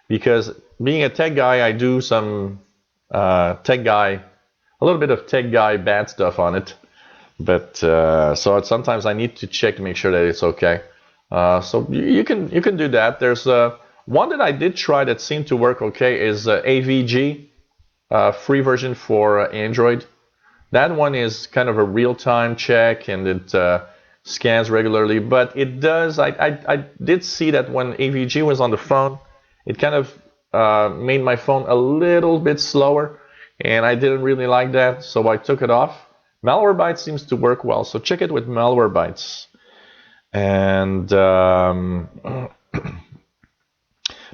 Because being a tech guy, I do some a little bit of tech guy bad stuff on it. But so sometimes I need to check to make sure that it's okay. So you can do that. There's one that I did try that seemed to work okay is AVG, free version for Android. That one is kind of a real-time check and it scans regularly. But it does. I did see that when AVG was on the phone, it kind of made my phone a little bit slower, and I didn't really like that, so I took it off. Malwarebytes seems to work well, so check it with Malwarebytes. And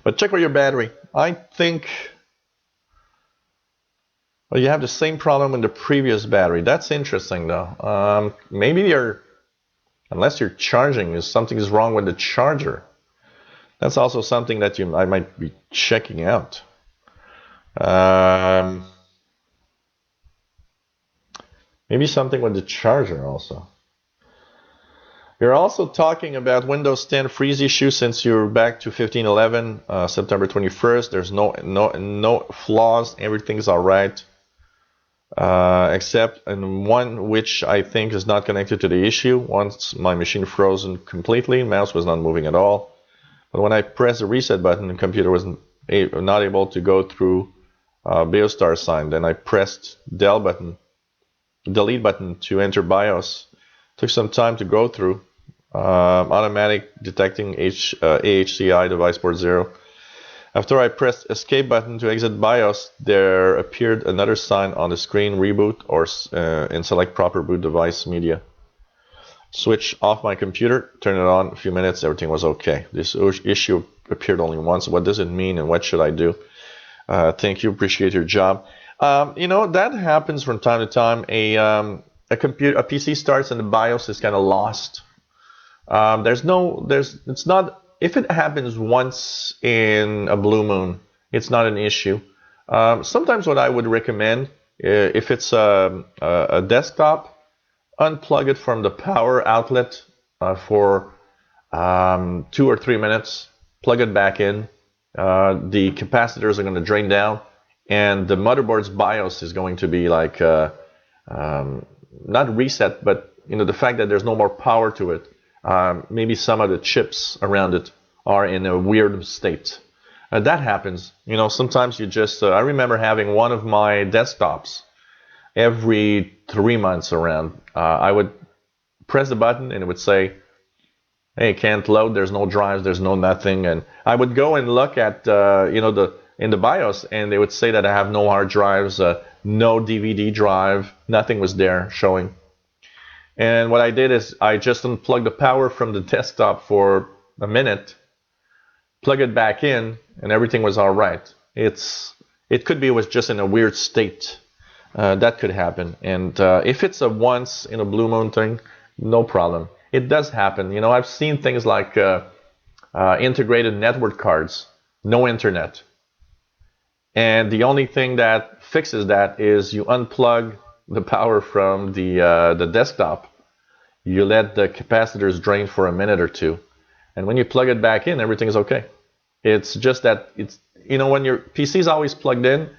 but check for your battery. I think well, you have the same problem with the previous battery. That's interesting, though. Maybe unless you're charging, something is wrong with the charger. That's also something that I might be checking out. Maybe something with the charger also. You're also talking about Windows 10 freeze issue since you're back to 15.11, September 21st. There's no flaws. Everything's all right, except in one which I think is not connected to the issue. Once my machine frozen completely, mouse was not moving at all. But when I pressed the reset button, the computer was not able to go through BIOS sign. Then I pressed delete button to enter BIOS. Took some time to go through. Automatic detecting AHCI device port 0. After I pressed escape button to exit BIOS, there appeared another sign on the screen, reboot and select proper boot device media. Switch off my computer, turn it on, a few minutes, everything was okay. This issue appeared only once. What does it mean and what should I do? Thank you, appreciate your job. That happens from time to time. A PC starts and the BIOS is kind of lost. It's not, if it happens once in a blue moon, it's not an issue. Sometimes what I would recommend, if it's a desktop, unplug it from the power outlet for 2 or 3 minutes, plug it back in. The capacitors are going to drain down, and the motherboard's BIOS is going to be like not reset, but the fact that there's no more power to it. Maybe some of the chips around it are in a weird state. That happens. Sometimes you just. I remember having one of my desktops every 3 months around. I would press the button and it would say, "Hey, can't load. There's no drives. There's no nothing." And I would go and look at in the BIOS, and they would say that I have no hard drives, no DVD drive, nothing was there showing. And what I did is I just unplugged the power from the desktop for a minute, plug it back in, and everything was all right. It could be it was just in a weird state. That could happen. And if it's a once in a blue moon thing, no problem. It does happen. I've seen things like integrated network cards, no internet. And the only thing that fixes that is you unplug the power from the desktop. You let the capacitors drain for a minute or two. And when you plug it back in, everything is okay. It's just that when your PC is always plugged in,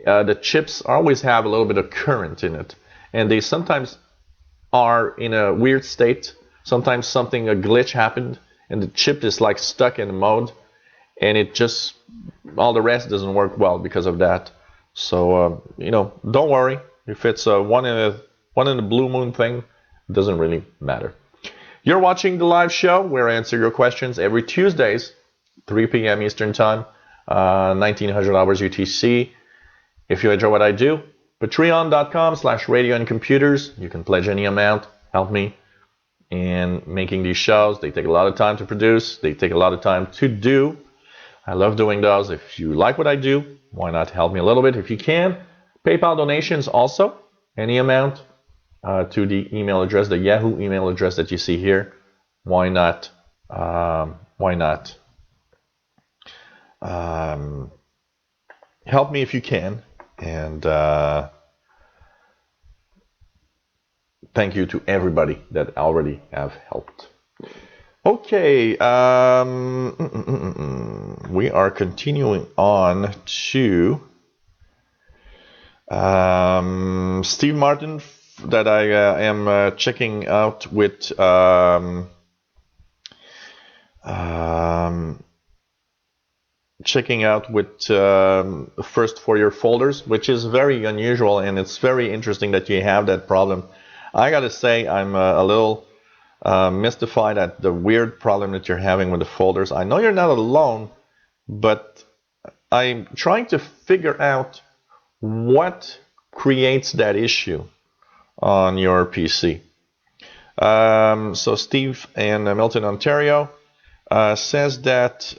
the chips always have a little bit of current in it. And they sometimes are in a weird state. Sometimes a glitch happened, and the chip is like stuck in mode, and it just, all the rest doesn't work well because of that. So, don't worry. If it's a one in a blue moon thing, Doesn't really matter. You're watching the live show where I answer your questions every Tuesdays, 3 p.m. Eastern Time, 1900 hours UTC. If you enjoy what I do, patreon.com/radio and computers. You can pledge any amount, help me in making these shows. They take a lot of time to produce. They take a lot of time to do. I love doing those. If you like what I do, why not help me a little bit if you can. PayPal donations also, any amount to the email address, the Yahoo email address that you see here. Why not? Help me if you can. And thank you to everybody that already have helped. Okay, we are continuing on to Steve Martin that I am checking out with first for your folders, which is very unusual, and it's very interesting that you have that problem. I gotta say, I'm a little mystified at the weird problem that you're having with the folders. I know you're not alone, but I'm trying to figure out what creates that issue on your PC. So Steve in Milton, Ontario says that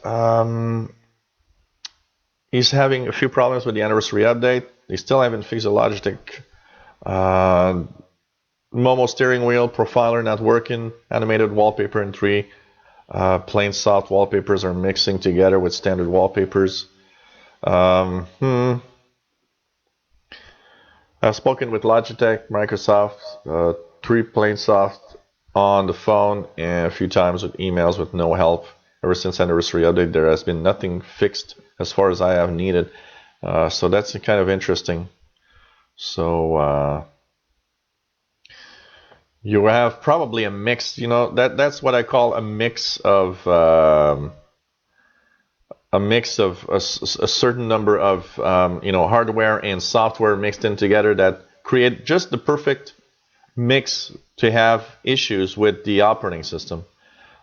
he's having a few problems with the anniversary update. They still haven't fixed the Logitech Momo steering wheel, profiler not working, animated wallpaper in 3. Plain soft wallpapers are mixing together with standard wallpapers. I've spoken with Logitech, Microsoft, 3 plain soft on the phone, and a few times with emails with no help. Ever since anniversary update, there has been nothing fixed as far as I have needed. So that's kind of interesting. So you have probably a mix, that's what I call a mix of a certain number of hardware and software mixed in together that create just the perfect mix to have issues with the operating system.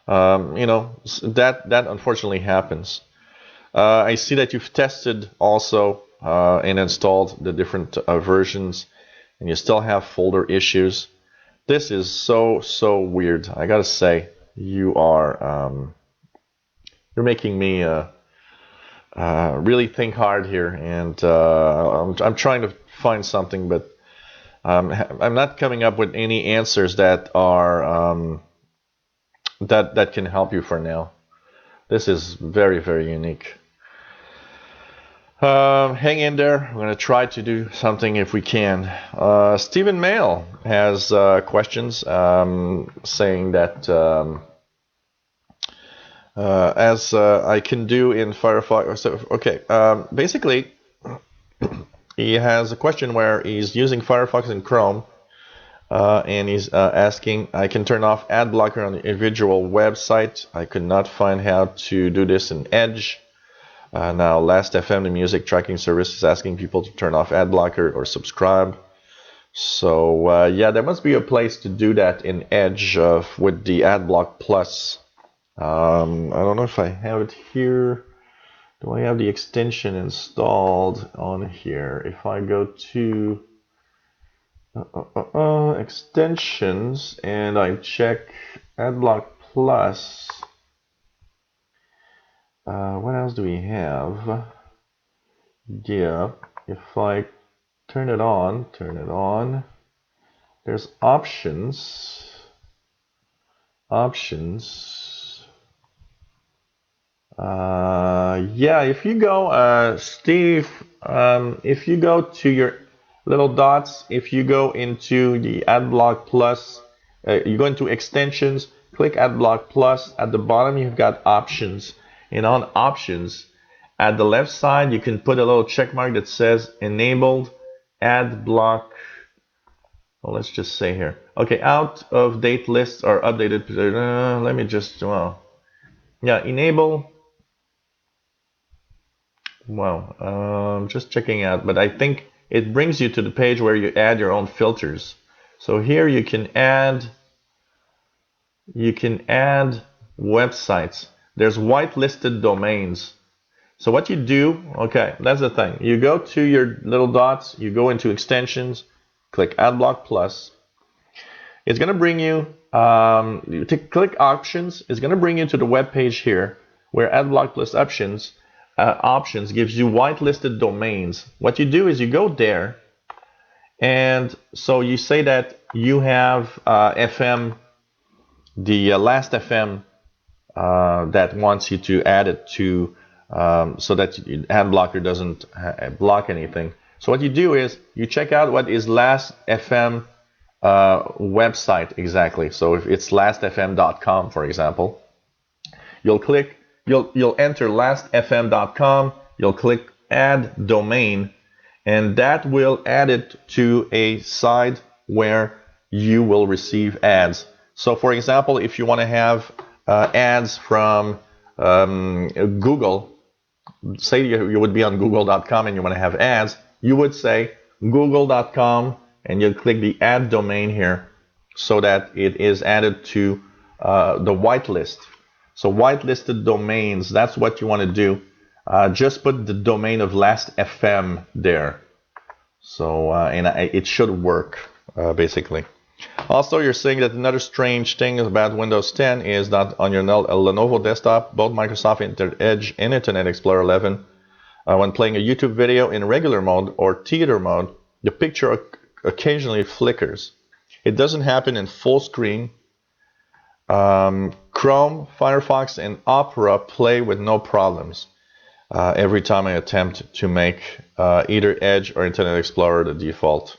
That unfortunately happens. I see that you've tested also and installed the different versions, and you still have folder issues. This is so weird. I gotta say, you're making me really think hard here, and I'm trying to find something, but I'm not coming up with any answers that are that can help you for now. This is very, very unique. Hang in there. We're going to try to do something if we can. Stephen Mail has questions saying that as I can do in Firefox. So, okay, basically, he has a question where he's using Firefox and Chrome, and he's asking, I can turn off ad blocker on the individual website. I could not find how to do this in Edge. Now, Last.fm, the music tracking service, is asking people to turn off ad blocker or subscribe. So, yeah, there must be a place to do that in Edge with the AdBlock Plus. I don't know if I have it here. Do I have the extension installed on here? If I go to extensions and I check AdBlock Plus, what else do we have? Yeah, if I turn it on, there's options. Yeah, if you go, Steve, if you go to your little dots, if you go into the AdBlock Plus, you go into extensions, click AdBlock Plus. At the bottom, you've got options. And on options, at the left side, you can put a little check mark that says enabled AdBlock. Well, let's just say here. Okay, out of date lists are updated. Let me just, yeah, enable. Wow, just checking out, but I think it brings you to the page where you add your own filters. So here you can add websites. There's whitelisted domains. So what you do, okay, that's the thing. You go to your little dots, you go into extensions, click AdBlock Plus. It's going to bring you, click options, it's going to bring you to the web page here where AdBlock Plus options gives you whitelisted domains. What you do is you go there, and so you say that you have FM, the last FM that wants you to add it to, so that ad blocker doesn't block anything. So what you do is you check out what is last FM website exactly. So if it's lastfm.com, for example, you'll enter lastfm.com, you'll click add domain, and that will add it to a site where you will receive ads. So for example, if you want to have ads from Google, say you would be on google.com and you want to have ads, you would say google.com and you'll click the add domain here so that it is added to the whitelist. So whitelisted domains, that's what you want to do. Just put the domain of last.fm there. So and it should work basically. Also, you're seeing that another strange thing about Windows 10 is that on your Lenovo desktop, both Microsoft Edge and Internet Explorer 11, when playing a YouTube video in regular mode or theater mode, the picture occasionally flickers. It doesn't happen in full screen. Chrome, Firefox, and Opera play with no problems every time I attempt to make either Edge or Internet Explorer the default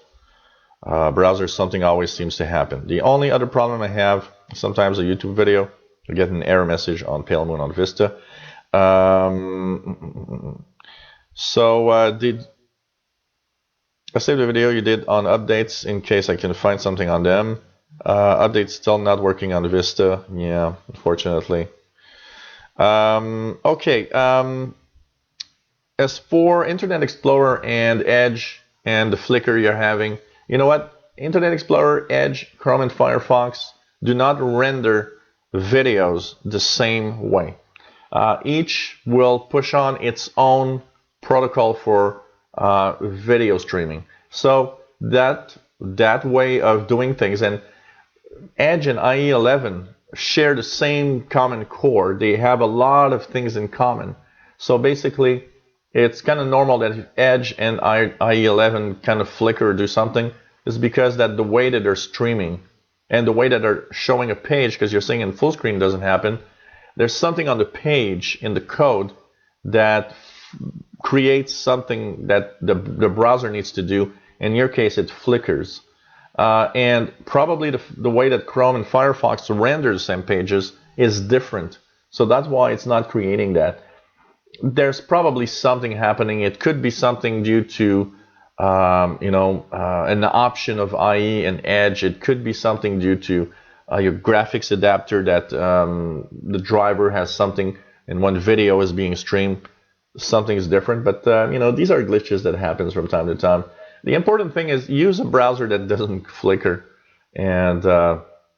browser. Something always seems to happen. The only other problem I have, sometimes a YouTube video, I get an error message on Pale Moon on Vista. Did I save the video you did on updates in case I can find something on them? Updates still not working on Vista. Yeah, unfortunately. Okay. As for Internet Explorer and Edge and the flicker you're having, you know what? Internet Explorer, Edge, Chrome, and Firefox do not render videos the same way. Each will push on its own protocol for video streaming. So that way of doing things, and Edge and IE11 share the same common core. They have a lot of things in common. So basically, it's kind of normal that if Edge and IE11 kind of flicker or do something, is because that the way that they're streaming and the way that they're showing a page, because you're seeing in full screen doesn't happen, there's something on the page in the code that creates something that the browser needs to do. In your case, it flickers. And probably the way that Chrome and Firefox render the same pages is different. So that's why it's not creating that. There's probably something happening. It could be something due to an option of IE and Edge. It could be something due to your graphics adapter that the driver has something, and when video is being streamed, something is different. But these are glitches that happens from time to time. The important thing is use a browser that doesn't flicker, and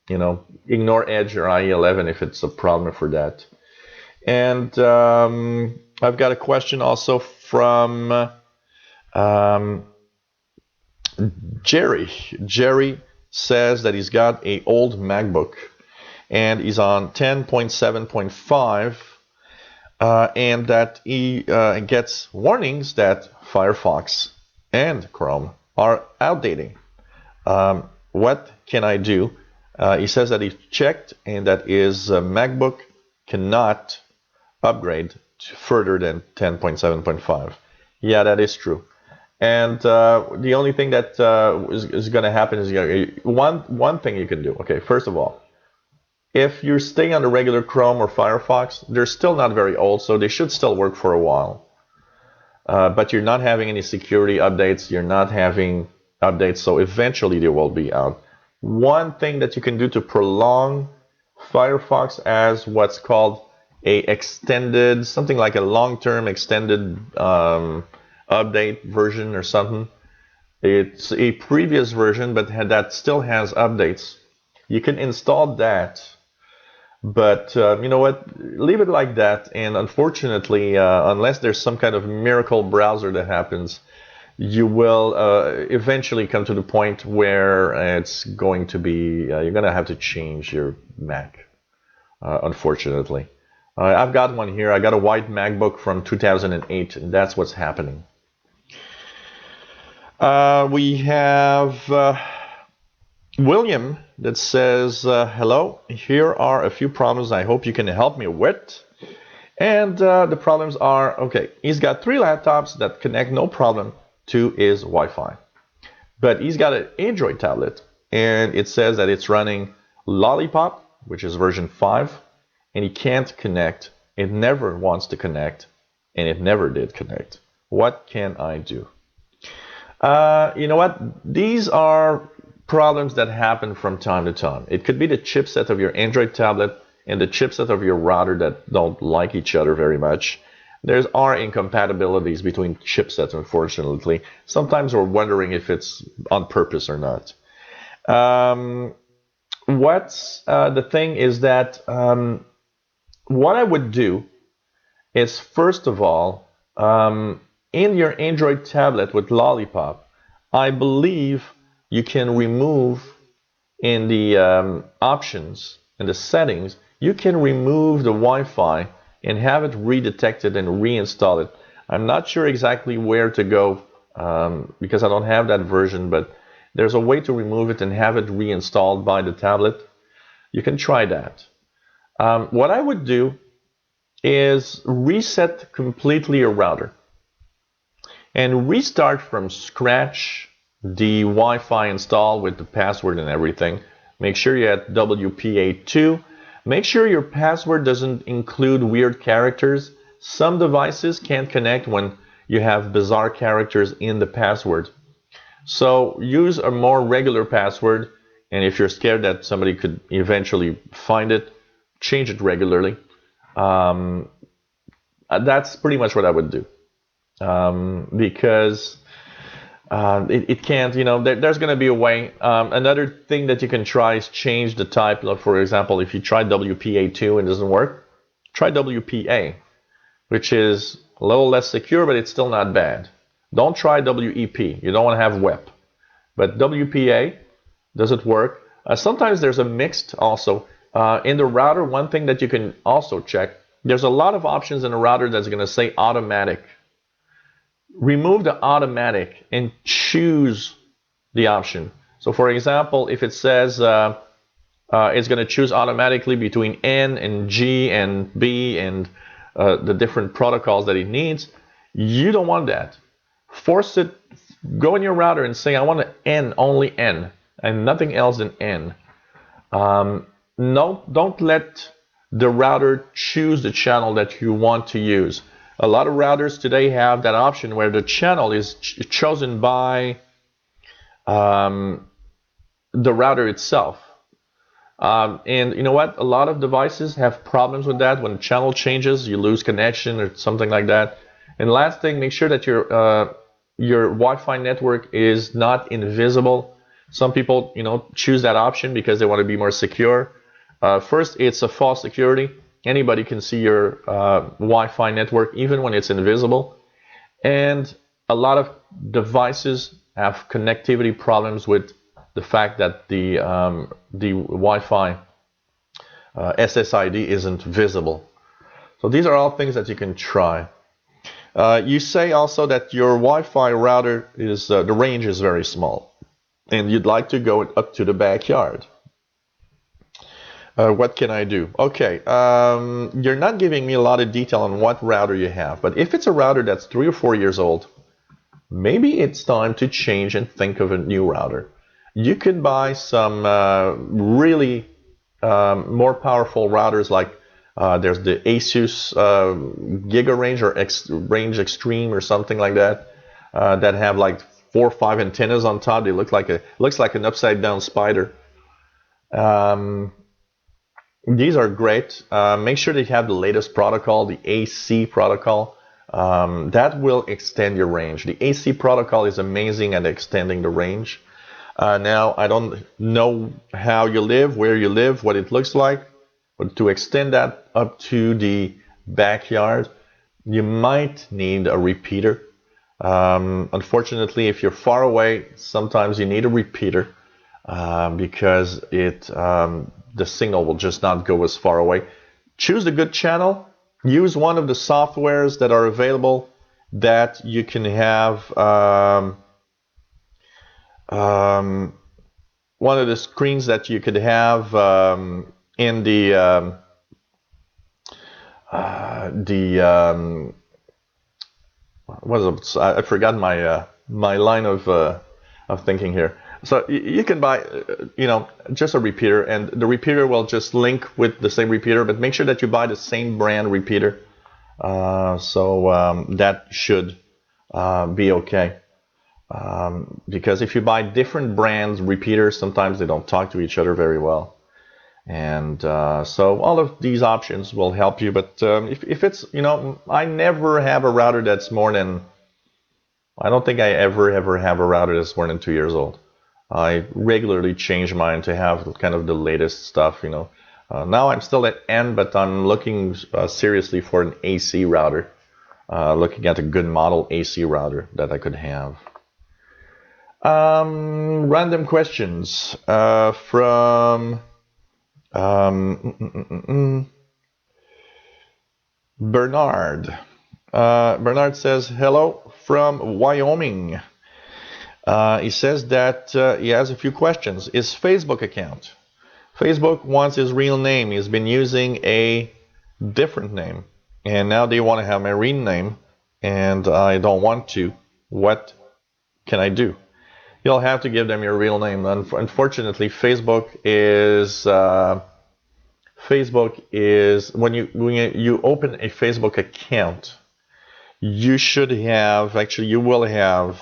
ignore Edge or IE11 if it's a problem for that. And I've got a question also from Jerry. Jerry says that he's got an old MacBook and he's on 10.7.5 and that he gets warnings that Firefox and Chrome are outdating. What can I do? He says that he checked and that his MacBook cannot upgrade to further than 10.7.5. Yeah, that is true. And the only thing that is going to happen is one thing you can do. Okay, first of all, if you're staying on the regular Chrome or Firefox, they're still not very old, so they should still work for a while. But you're not having any security updates. You're not having updates, so eventually they will be out. One thing that you can do to prolong Firefox as what's called a extended, something like a long-term extended update version or something, It's a previous version, but that still has updates. You can install that, but you know what? Leave it like that. And unfortunately, unless there's some kind of miracle browser that happens, you will eventually come to the point where it's going to be, you're going to have to change your Mac, unfortunately. I've got one here. I got a white MacBook from 2008, and that's what's happening. We have William that says, hello, here are a few problems I hope you can help me with. And the problems are, okay, he's got 3 laptops that connect no problem to his Wi-Fi. But he's got an Android tablet, and it says that it's running Lollipop, which is version 5, and he can't connect. It never wants to connect, and it never did connect. What can I do? You know what? These are problems that happen from time to time. It could be the chipset of your Android tablet and the chipset of your router that don't like each other very much. There are incompatibilities between chipsets, unfortunately. Sometimes we're wondering if it's on purpose or not. The thing is that what I would do is, first of all, in your Android tablet with Lollipop, I believe you can remove in the options, in the settings, you can remove the Wi-Fi and have it redetected and reinstall it. I'm not sure exactly where to go because I don't have that version, but there's a way to remove it and have it reinstalled by the tablet. You can try that. What I would do is reset completely your router and restart from scratch the Wi-Fi install with the password and everything. Make sure you have WPA2. Make sure your password doesn't include weird characters. Some devices can't connect when you have bizarre characters in the password. So use a more regular password, and if you're scared that somebody could eventually find it, change it regularly. That's pretty much what I would do. Because it can't, you know, there's going to be a way. Another thing that you can try is change the type. For example, if you try WPA2 and it doesn't work, try WPA, which is a little less secure, but it's still not bad. Don't try WEP. You don't want to have WEP. But WPA, does it work? Sometimes there's a mixed also. In the router, one thing that you can also check, there's a lot of options in a router that's going to say automatic. Remove the automatic and choose the option. So for example, if it says it's going to choose automatically between N and G and B and the different protocols that it needs, you don't want that. Force it, go in your router and say, I want an N, only N, and nothing else than N. No, don't let the router choose the channel that you want to use. A lot of routers today have that option where the channel is chosen by the router itself. And you know what? A lot of devices have problems with that. When the channel changes, you lose connection or something like that. And last thing, make sure that your Wi-Fi network is not invisible. Some people, you know, choose that option because they want to be more secure. First, it's a false security. Anybody can see your Wi-Fi network even when it's invisible. And a lot of devices have connectivity problems with the fact that the Wi-Fi SSID isn't visible. So these are all things that you can try. You say also that your Wi-Fi router is the range is very small, and you'd like to go up to the backyard. What can I do? Okay, you're not giving me a lot of detail on what router you have, but if it's a router that's 3 or 4 years old, maybe it's time to change and think of a new router. You could buy some really more powerful routers, like there's the Asus Giga Range or Range Extreme or something like that, that have like 4 or 5 antennas on top. They looks like an upside down spider. These are great. Make sure that you have the latest protocol, the AC protocol. that will extend your range. The AC protocol is amazing at extending the range. Now, I don't know how you live, where you live, what it looks like, but to extend that up to the backyard, you might need a repeater. Unfortunately, if you're far away, sometimes you need a repeater because the signal will just not go as far away. Choose a good channel. Use one of the softwares that are available that you can have one of the screens that you could have in I forgot my line of thinking here. So you can buy just a repeater, and the repeater will just link with the same repeater, but make sure that you buy the same brand repeater. So that should be okay. Because if you buy different brands repeaters, sometimes they don't talk to each other very well. And so all of these options will help you. But if it's, I never have a router that's more than, I don't think I ever have a router that's more than 2 years old. I regularly change mine to have kind of the latest stuff, Now I'm still at N, but I'm looking seriously for an AC router. Looking at a good model AC router that I could have. Random questions from Bernard. Bernard says, hello from Wyoming. He says that he has a few questions. His Facebook account. Facebook wants his real name. He's been using a different name. And now they want to have my real name. And I don't want to. What can I do? You'll have to give them your real name. Unfortunately, Facebook is when you open a Facebook account, you will have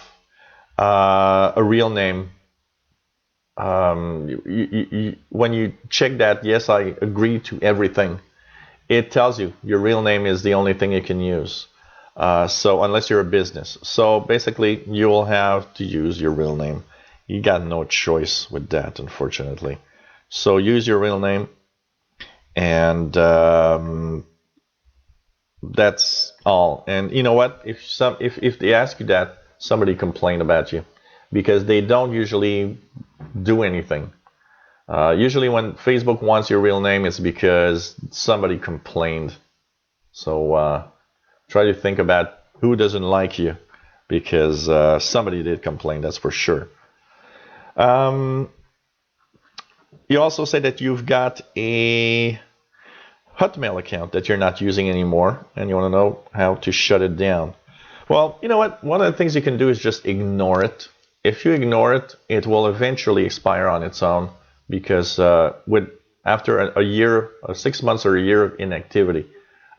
a real name. When you check that, yes, I agree to everything, it tells you your real name is the only thing you can use. So unless you're a business. So basically, you will have to use your real name. You got no choice with that, unfortunately. So use your real name. And that's all. And you know what? If they ask you that, somebody complained about you. Because they don't usually do anything. Usually when Facebook wants your real name, it's because somebody complained. So try to think about who doesn't like you, because somebody did complain, that's for sure. You also say that you've got a Hotmail account that you're not using anymore, and you want to know how to shut it down. Well, you know what? One of the things you can do is just ignore it. If you ignore it, it will eventually expire on its own, because after a year, 6 months or a year of inactivity,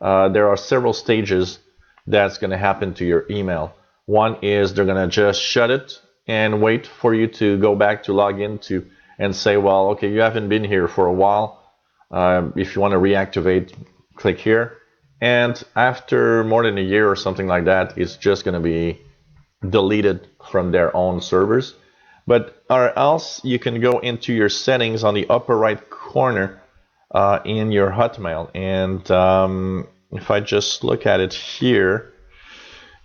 there are several stages that's going to happen to your email. One is they're going to just shut it and wait for you to go back to log in and say, well, okay, you haven't been here for a while. If you want to reactivate, click here. And after more than a year or something like that, it's just going to be deleted from their own servers. But or else you can go into your settings on the upper right corner in your Hotmail. And if I just look at it here,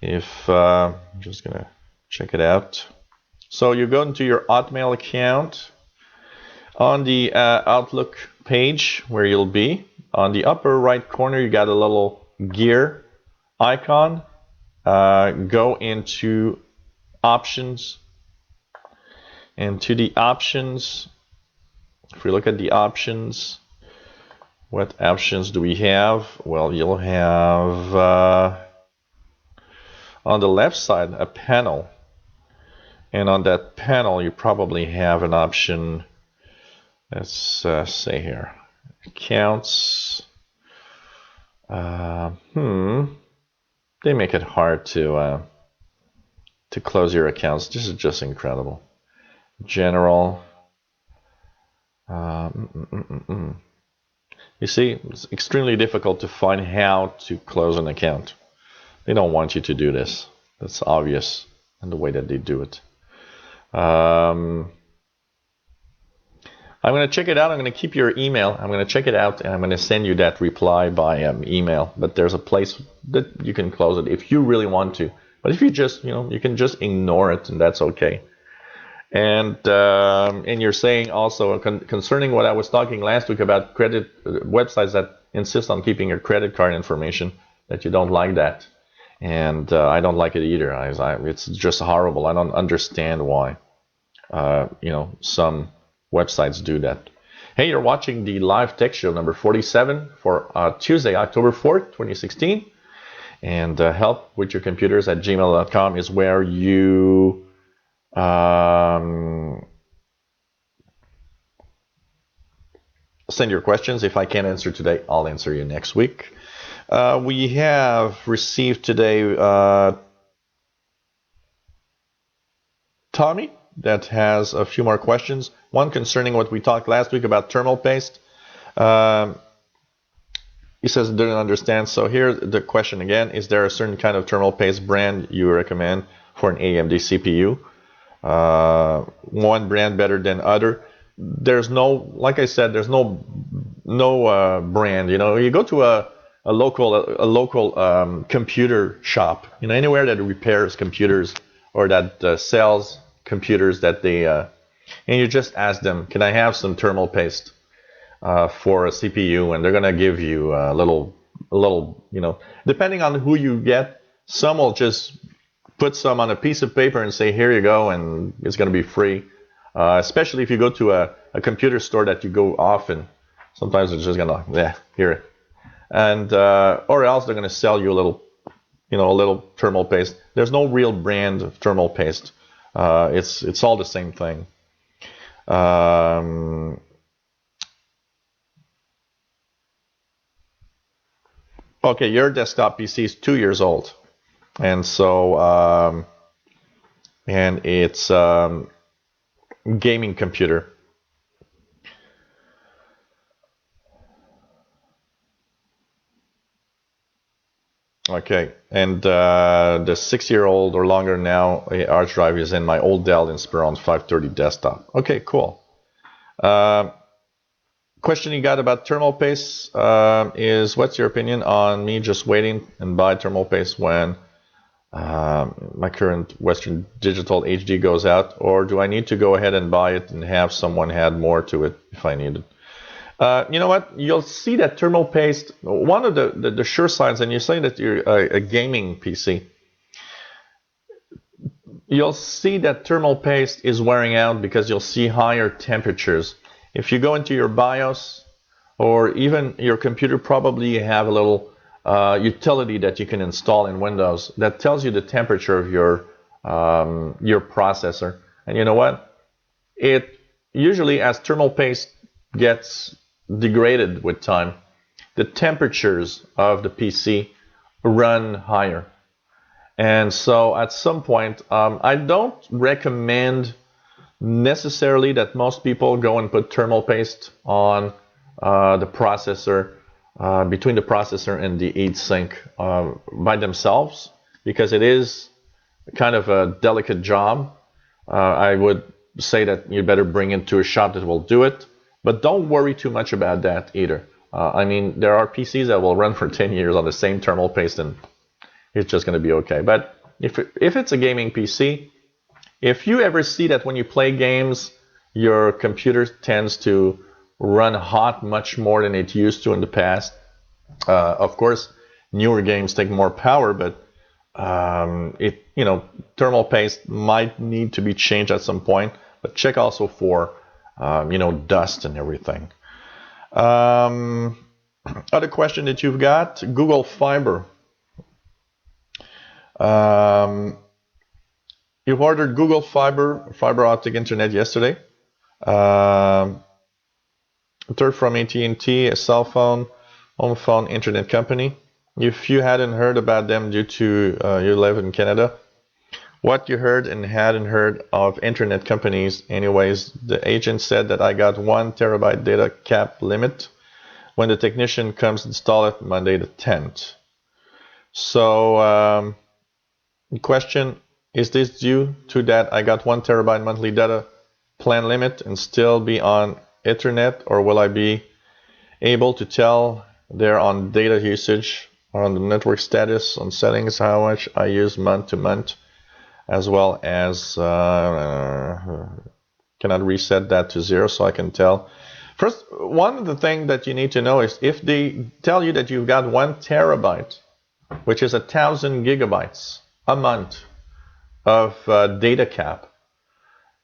I'm just going to check it out. So you go into your Hotmail account. On the Outlook page where you'll be, on the upper right corner, you got a little gear icon. Go into options. And to the options, if we look at the options, what options do we have? Well, you'll have on the left side a panel. And on that panel, you probably have an option. Let's say here, accounts. They make it hard to close your accounts. This is just incredible. General. You see, it's extremely difficult to find how to close an account. They don't want you to do this. That's obvious in the way that they do it. I'm going to check it out. I'm going to keep your email. I'm going to check it out, and I'm going to send you that reply by email. But there's a place that you can close it if you really want to. But if you just, you can just ignore it, and that's okay. And you're saying also concerning what I was talking last week about credit websites that insist on keeping your credit card information, that you don't like that. And I don't like it either. It's just horrible. I don't understand why, some websites do that. Hey, you're watching the live tech show number 47 for Tuesday, October 4th, 2016. And help with your computers at gmail.com is where you send your questions. If I can't answer today, I'll answer you next week. We have received today Tommy that has a few more questions. One concerning what we talked last week about thermal paste. He says he didn't understand. So here's the question again. Is there a certain kind of thermal paste brand you recommend for an AMD CPU? One brand better than other? There's no, like I said, there's no brand. You go to a local computer shop, anywhere that repairs computers or that sells computers, that they and you just ask them, can I have some thermal paste for a CPU? And they're gonna give you a little, depending on who you get. Some will just put some on a piece of paper and say, here you go, and it's gonna be free. Especially if you go to a computer store that you go often, sometimes it's just gonna, here. And or else they're gonna sell you a little thermal paste. There's no real brand of thermal paste. It's all the same thing. Okay, your desktop PC is 2 years old, and so and it's gaming computer. Okay, and the 6-year-old or longer now hard drive is in my old Dell Inspiron 530 desktop. Okay, cool. Question you got about thermal paste is, what's your opinion on me just waiting and buy thermal paste when my current Western Digital HD goes out, or do I need to go ahead and buy it and have someone add more to it if I need it? You know what? You'll see that thermal paste, one of the sure signs, and you say that you're a gaming PC, you'll see that thermal paste is wearing out because you'll see higher temperatures. If you go into your BIOS or even your computer, probably you have a little utility that you can install in Windows that tells you the temperature of your processor. And you know what? It usually, as thermal paste gets degraded with time, the temperatures of the PC run higher. And so at some point, I don't recommend necessarily that most people go and put thermal paste on the processor, between the processor and the heatsink by themselves, because it is kind of a delicate job. I would say that you better bring it to a shop that will do it. But don't worry too much about that either. I mean, there are PCs that will run for 10 years on the same thermal paste, and it's just going to be okay. But if it's a gaming PC, if you ever see that when you play games, your computer tends to run hot much more than it used to in the past, of course, newer games take more power, but thermal paste might need to be changed at some point. But check also for dust and everything. Other question that you've got, Google Fiber. You've ordered Google fiber optic internet yesterday. Third from AT&T, a cell phone, home phone internet company. If you hadn't heard about them due to you live in Canada, what you heard and hadn't heard of internet companies. Anyways, the agent said that I got 1 terabyte data cap limit when the technician comes install it Monday the 10th. So the question, is this due to that I got 1 terabyte monthly data plan limit and still be on Ethernet, or will I be able to tell there on data usage or on the network status on settings how much I use month to month, as well as cannot reset that to 0 so I can tell. First, one of the things that you need to know is if they tell you that you've got 1 terabyte, which is 1,000 gigabytes a month of data cap,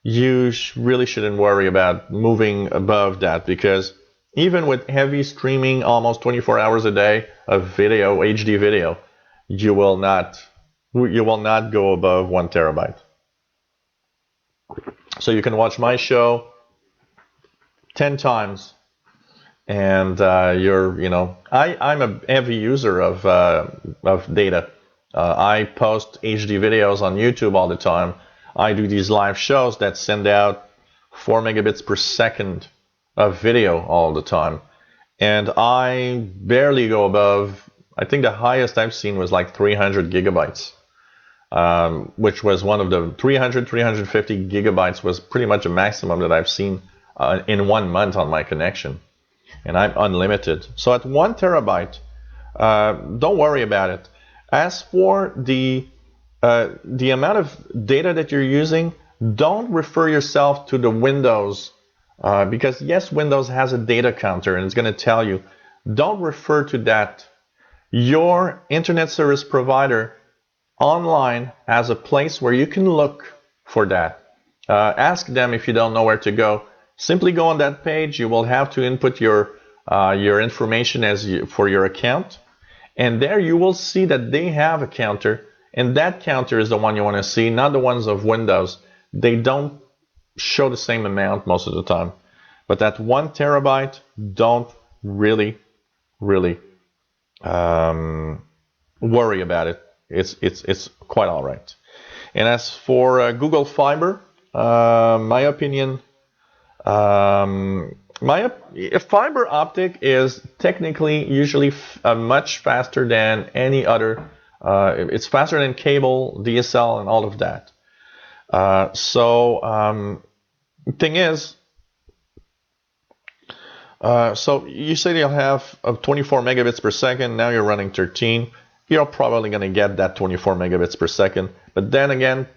you really shouldn't worry about moving above that, because even with heavy streaming almost 24 hours a day of video, HD video, you will not go above 1 terabyte. So you can watch my show 10 times, and I'm a heavy user of data. I post HD videos on YouTube all the time. I do these live shows that send out 4 megabits per second of video all the time, and I barely go above, I think the highest I've seen was like 300 gigabytes, which was one of the 350 gigabytes was pretty much a maximum that I've seen in 1 month on my connection, and I'm unlimited. So at 1 terabyte, don't worry about it. As for the amount of data that you're using, don't refer yourself to the Windows, because yes, Windows has a data counter and it's going to tell you. Don't refer to that. Your internet service provider online has a place where you can look for that. Ask them if you don't know where to go. Simply go on that page. You will have to input your information for your account, and there you will see that they have a counter, and that counter is the one you want to see, not the ones of Windows. They don't show the same amount most of the time. But at 1 terabyte, don't really worry about it. It's quite all right. And as for Google Fiber, my opinion, fiber optic is technically usually much faster than any other. It's faster than cable, DSL, and all of that. Thing is, so you say you'll have 24 megabits per second. Now you're running 13. You're probably going to get that 24 megabits per second. But then again,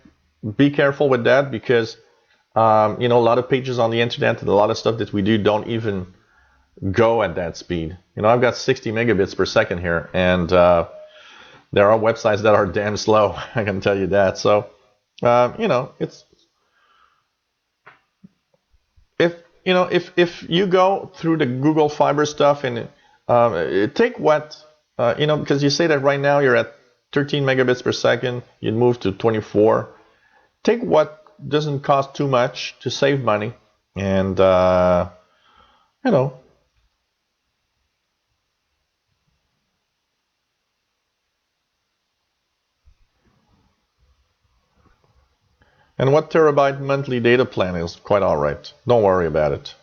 be careful with that, because a lot of pages on the internet and a lot of stuff that we do don't even go at that speed. I've got 60 megabits per second here, and there are websites that are damn slow. I can tell you that. So, it's if you go through the Google Fiber stuff and take what because you say that right now you're at 13 megabits per second, you'd move to 24. Take what doesn't cost too much to save money, and and what terabyte monthly data plan is quite all right. Don't worry about it.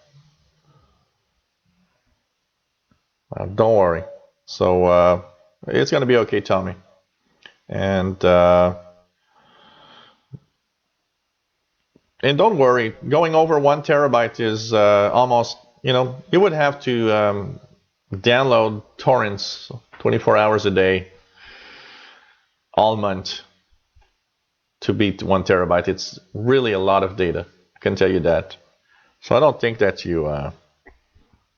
Don't worry. So it's going to be okay, Tommy. And don't worry. Going over 1 terabyte is almost, you would have to download torrents 24 hours a day, all month, to beat 1 terabyte. It's really a lot of data. I can tell you that. So I don't think that you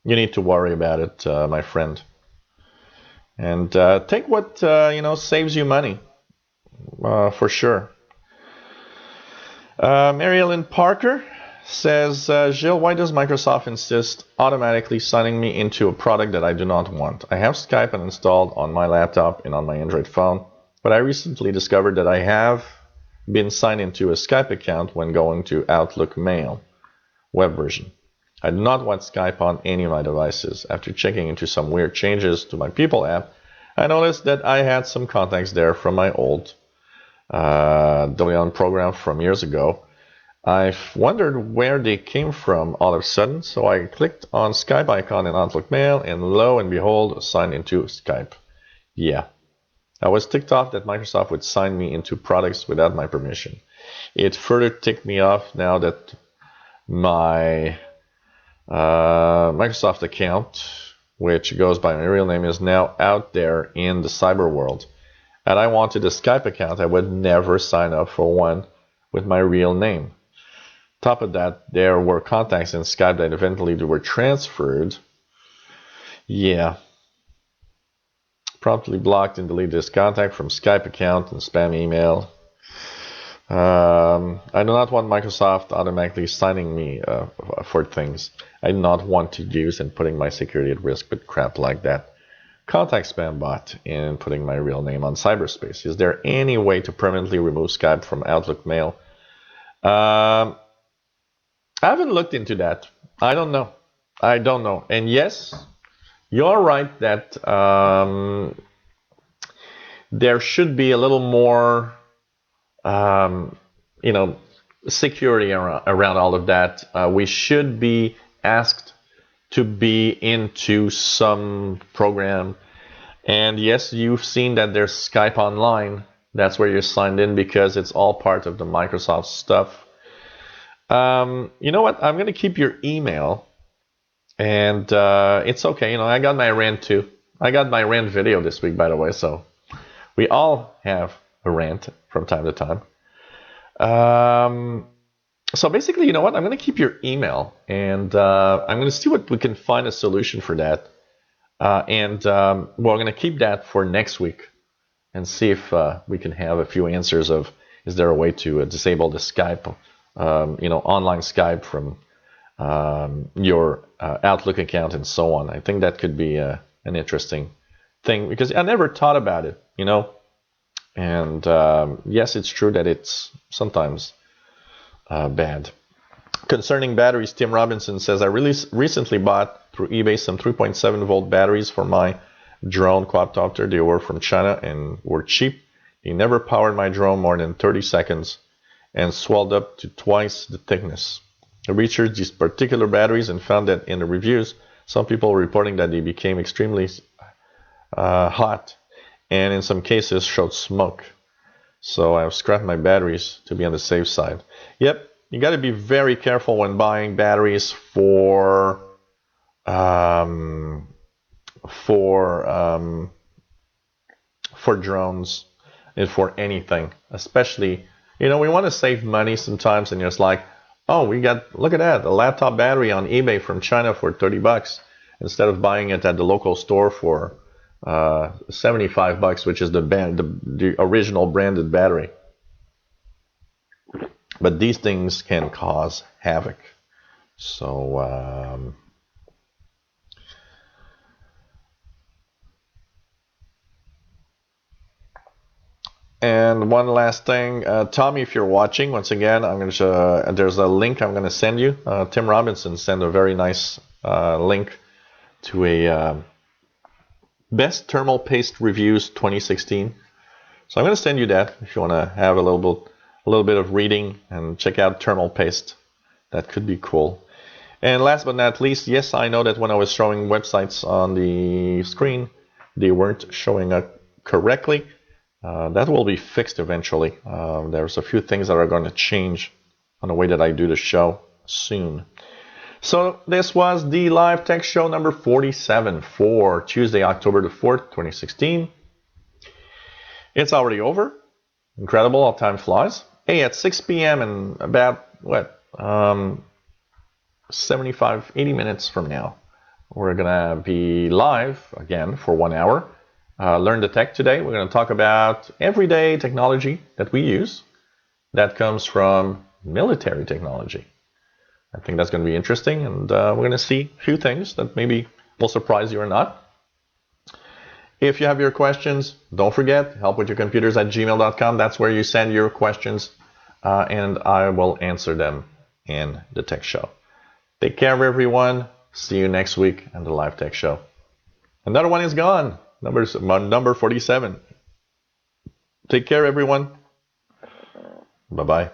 need to worry about it, my friend. And take what saves you money, for sure. Mary Ellen Parker says, Gilles, why does Microsoft insist automatically signing me into a product that I do not want? I have Skype installed on my laptop and on my Android phone, but I recently discovered that I have been signed into a Skype account when going to Outlook Mail web version. I do not want Skype on any of my devices. After checking into some weird changes to my People app, I noticed that I had some contacts there from my old Deleon program from years ago. I've wondered where they came from all of a sudden, so I clicked on Skype icon in Outlook Mail, and lo and behold, signed into Skype. Yeah, I was ticked off that Microsoft would sign me into products without my permission. It further ticked me off now that my Microsoft account, which goes by my real name, is now out there in the cyber world. Had I wanted a Skype account, I would never sign up for one with my real name. Top of that, there were contacts in Skype that eventually were transferred. Yeah. Promptly blocked and deleted this contact from Skype account and spam email. I do not want Microsoft automatically signing me for things I do not want to use and putting my security at risk with crap like that. Contact spam bot and putting my real name on cyberspace. Is there any way to permanently remove Skype from Outlook Mail? I haven't looked into that. I don't know. And yes, you're right that there should be a little more, security around all of that. We should be asked to be into some program. And yes, you've seen that there's Skype Online. That's where you're signed in because it's all part of the Microsoft stuff. You know what? I'm going to keep your email. And it's okay. I got my rant too. I got my rant video this week, by the way. So we all have a rant from time to time. So basically, you know what? I'm going to keep your email, and I'm going to see what we can find a solution for that. And we're going to keep that for next week and see if we can have a few answers of, is there a way to disable the Skype, online Skype from your Outlook account and so on. I think that could be an interesting thing because I never thought about it, And yes, it's true that it's sometimes bad. Concerning batteries, Tim Robinson says, I recently bought through eBay some 3.7 volt batteries for my drone quadcopter. They were from China and were cheap. They never powered my drone more than 30 seconds and swelled up to twice the thickness. I researched these particular batteries and found that in the reviews, some people were reporting that they became extremely hot and in some cases showed smoke. So I've scrapped my batteries to be on the safe side. Yep, you got to be very careful when buying batteries for drones and for anything, especially, we want to save money sometimes, and it's like, oh, look at that, a laptop battery on eBay from China for $30 instead of buying it at the local store for $75, which is the original branded battery. But these things can cause havoc. So and one last thing, Tommy, if you're watching, once again, I'm going to there's a link I'm going to send you. Tim Robinson sent a very nice link to a Best Thermal Paste Reviews 2016. So I'm going to send you that if you want to have a little bit of reading and check out thermal paste. That could be cool. And last but not least, yes, I know that when I was showing websites on the screen, they weren't showing up correctly. That will be fixed eventually. There's a few things that are going to change on the way that I do the show soon. So this was the Live Tech Show number 47 for Tuesday, October the 4th, 2016. It's already over. Incredible how time flies. Hey, at 6 p.m. and about, 75, 80 minutes from now, we're going to be live again for 1 hour. Learn the Tech today. We're going to talk about everyday technology that we use that comes from military technology. I think that's going to be interesting, and we're going to see a few things that maybe will surprise you or not. If you have your questions, don't forget, helpwithyourcomputers@gmail.com. That's where you send your questions, and I will answer them in the Tech Show. Take care, everyone. See you next week on the Live Tech Show. Another one is gone. Number 47. Take care, everyone. Bye-bye.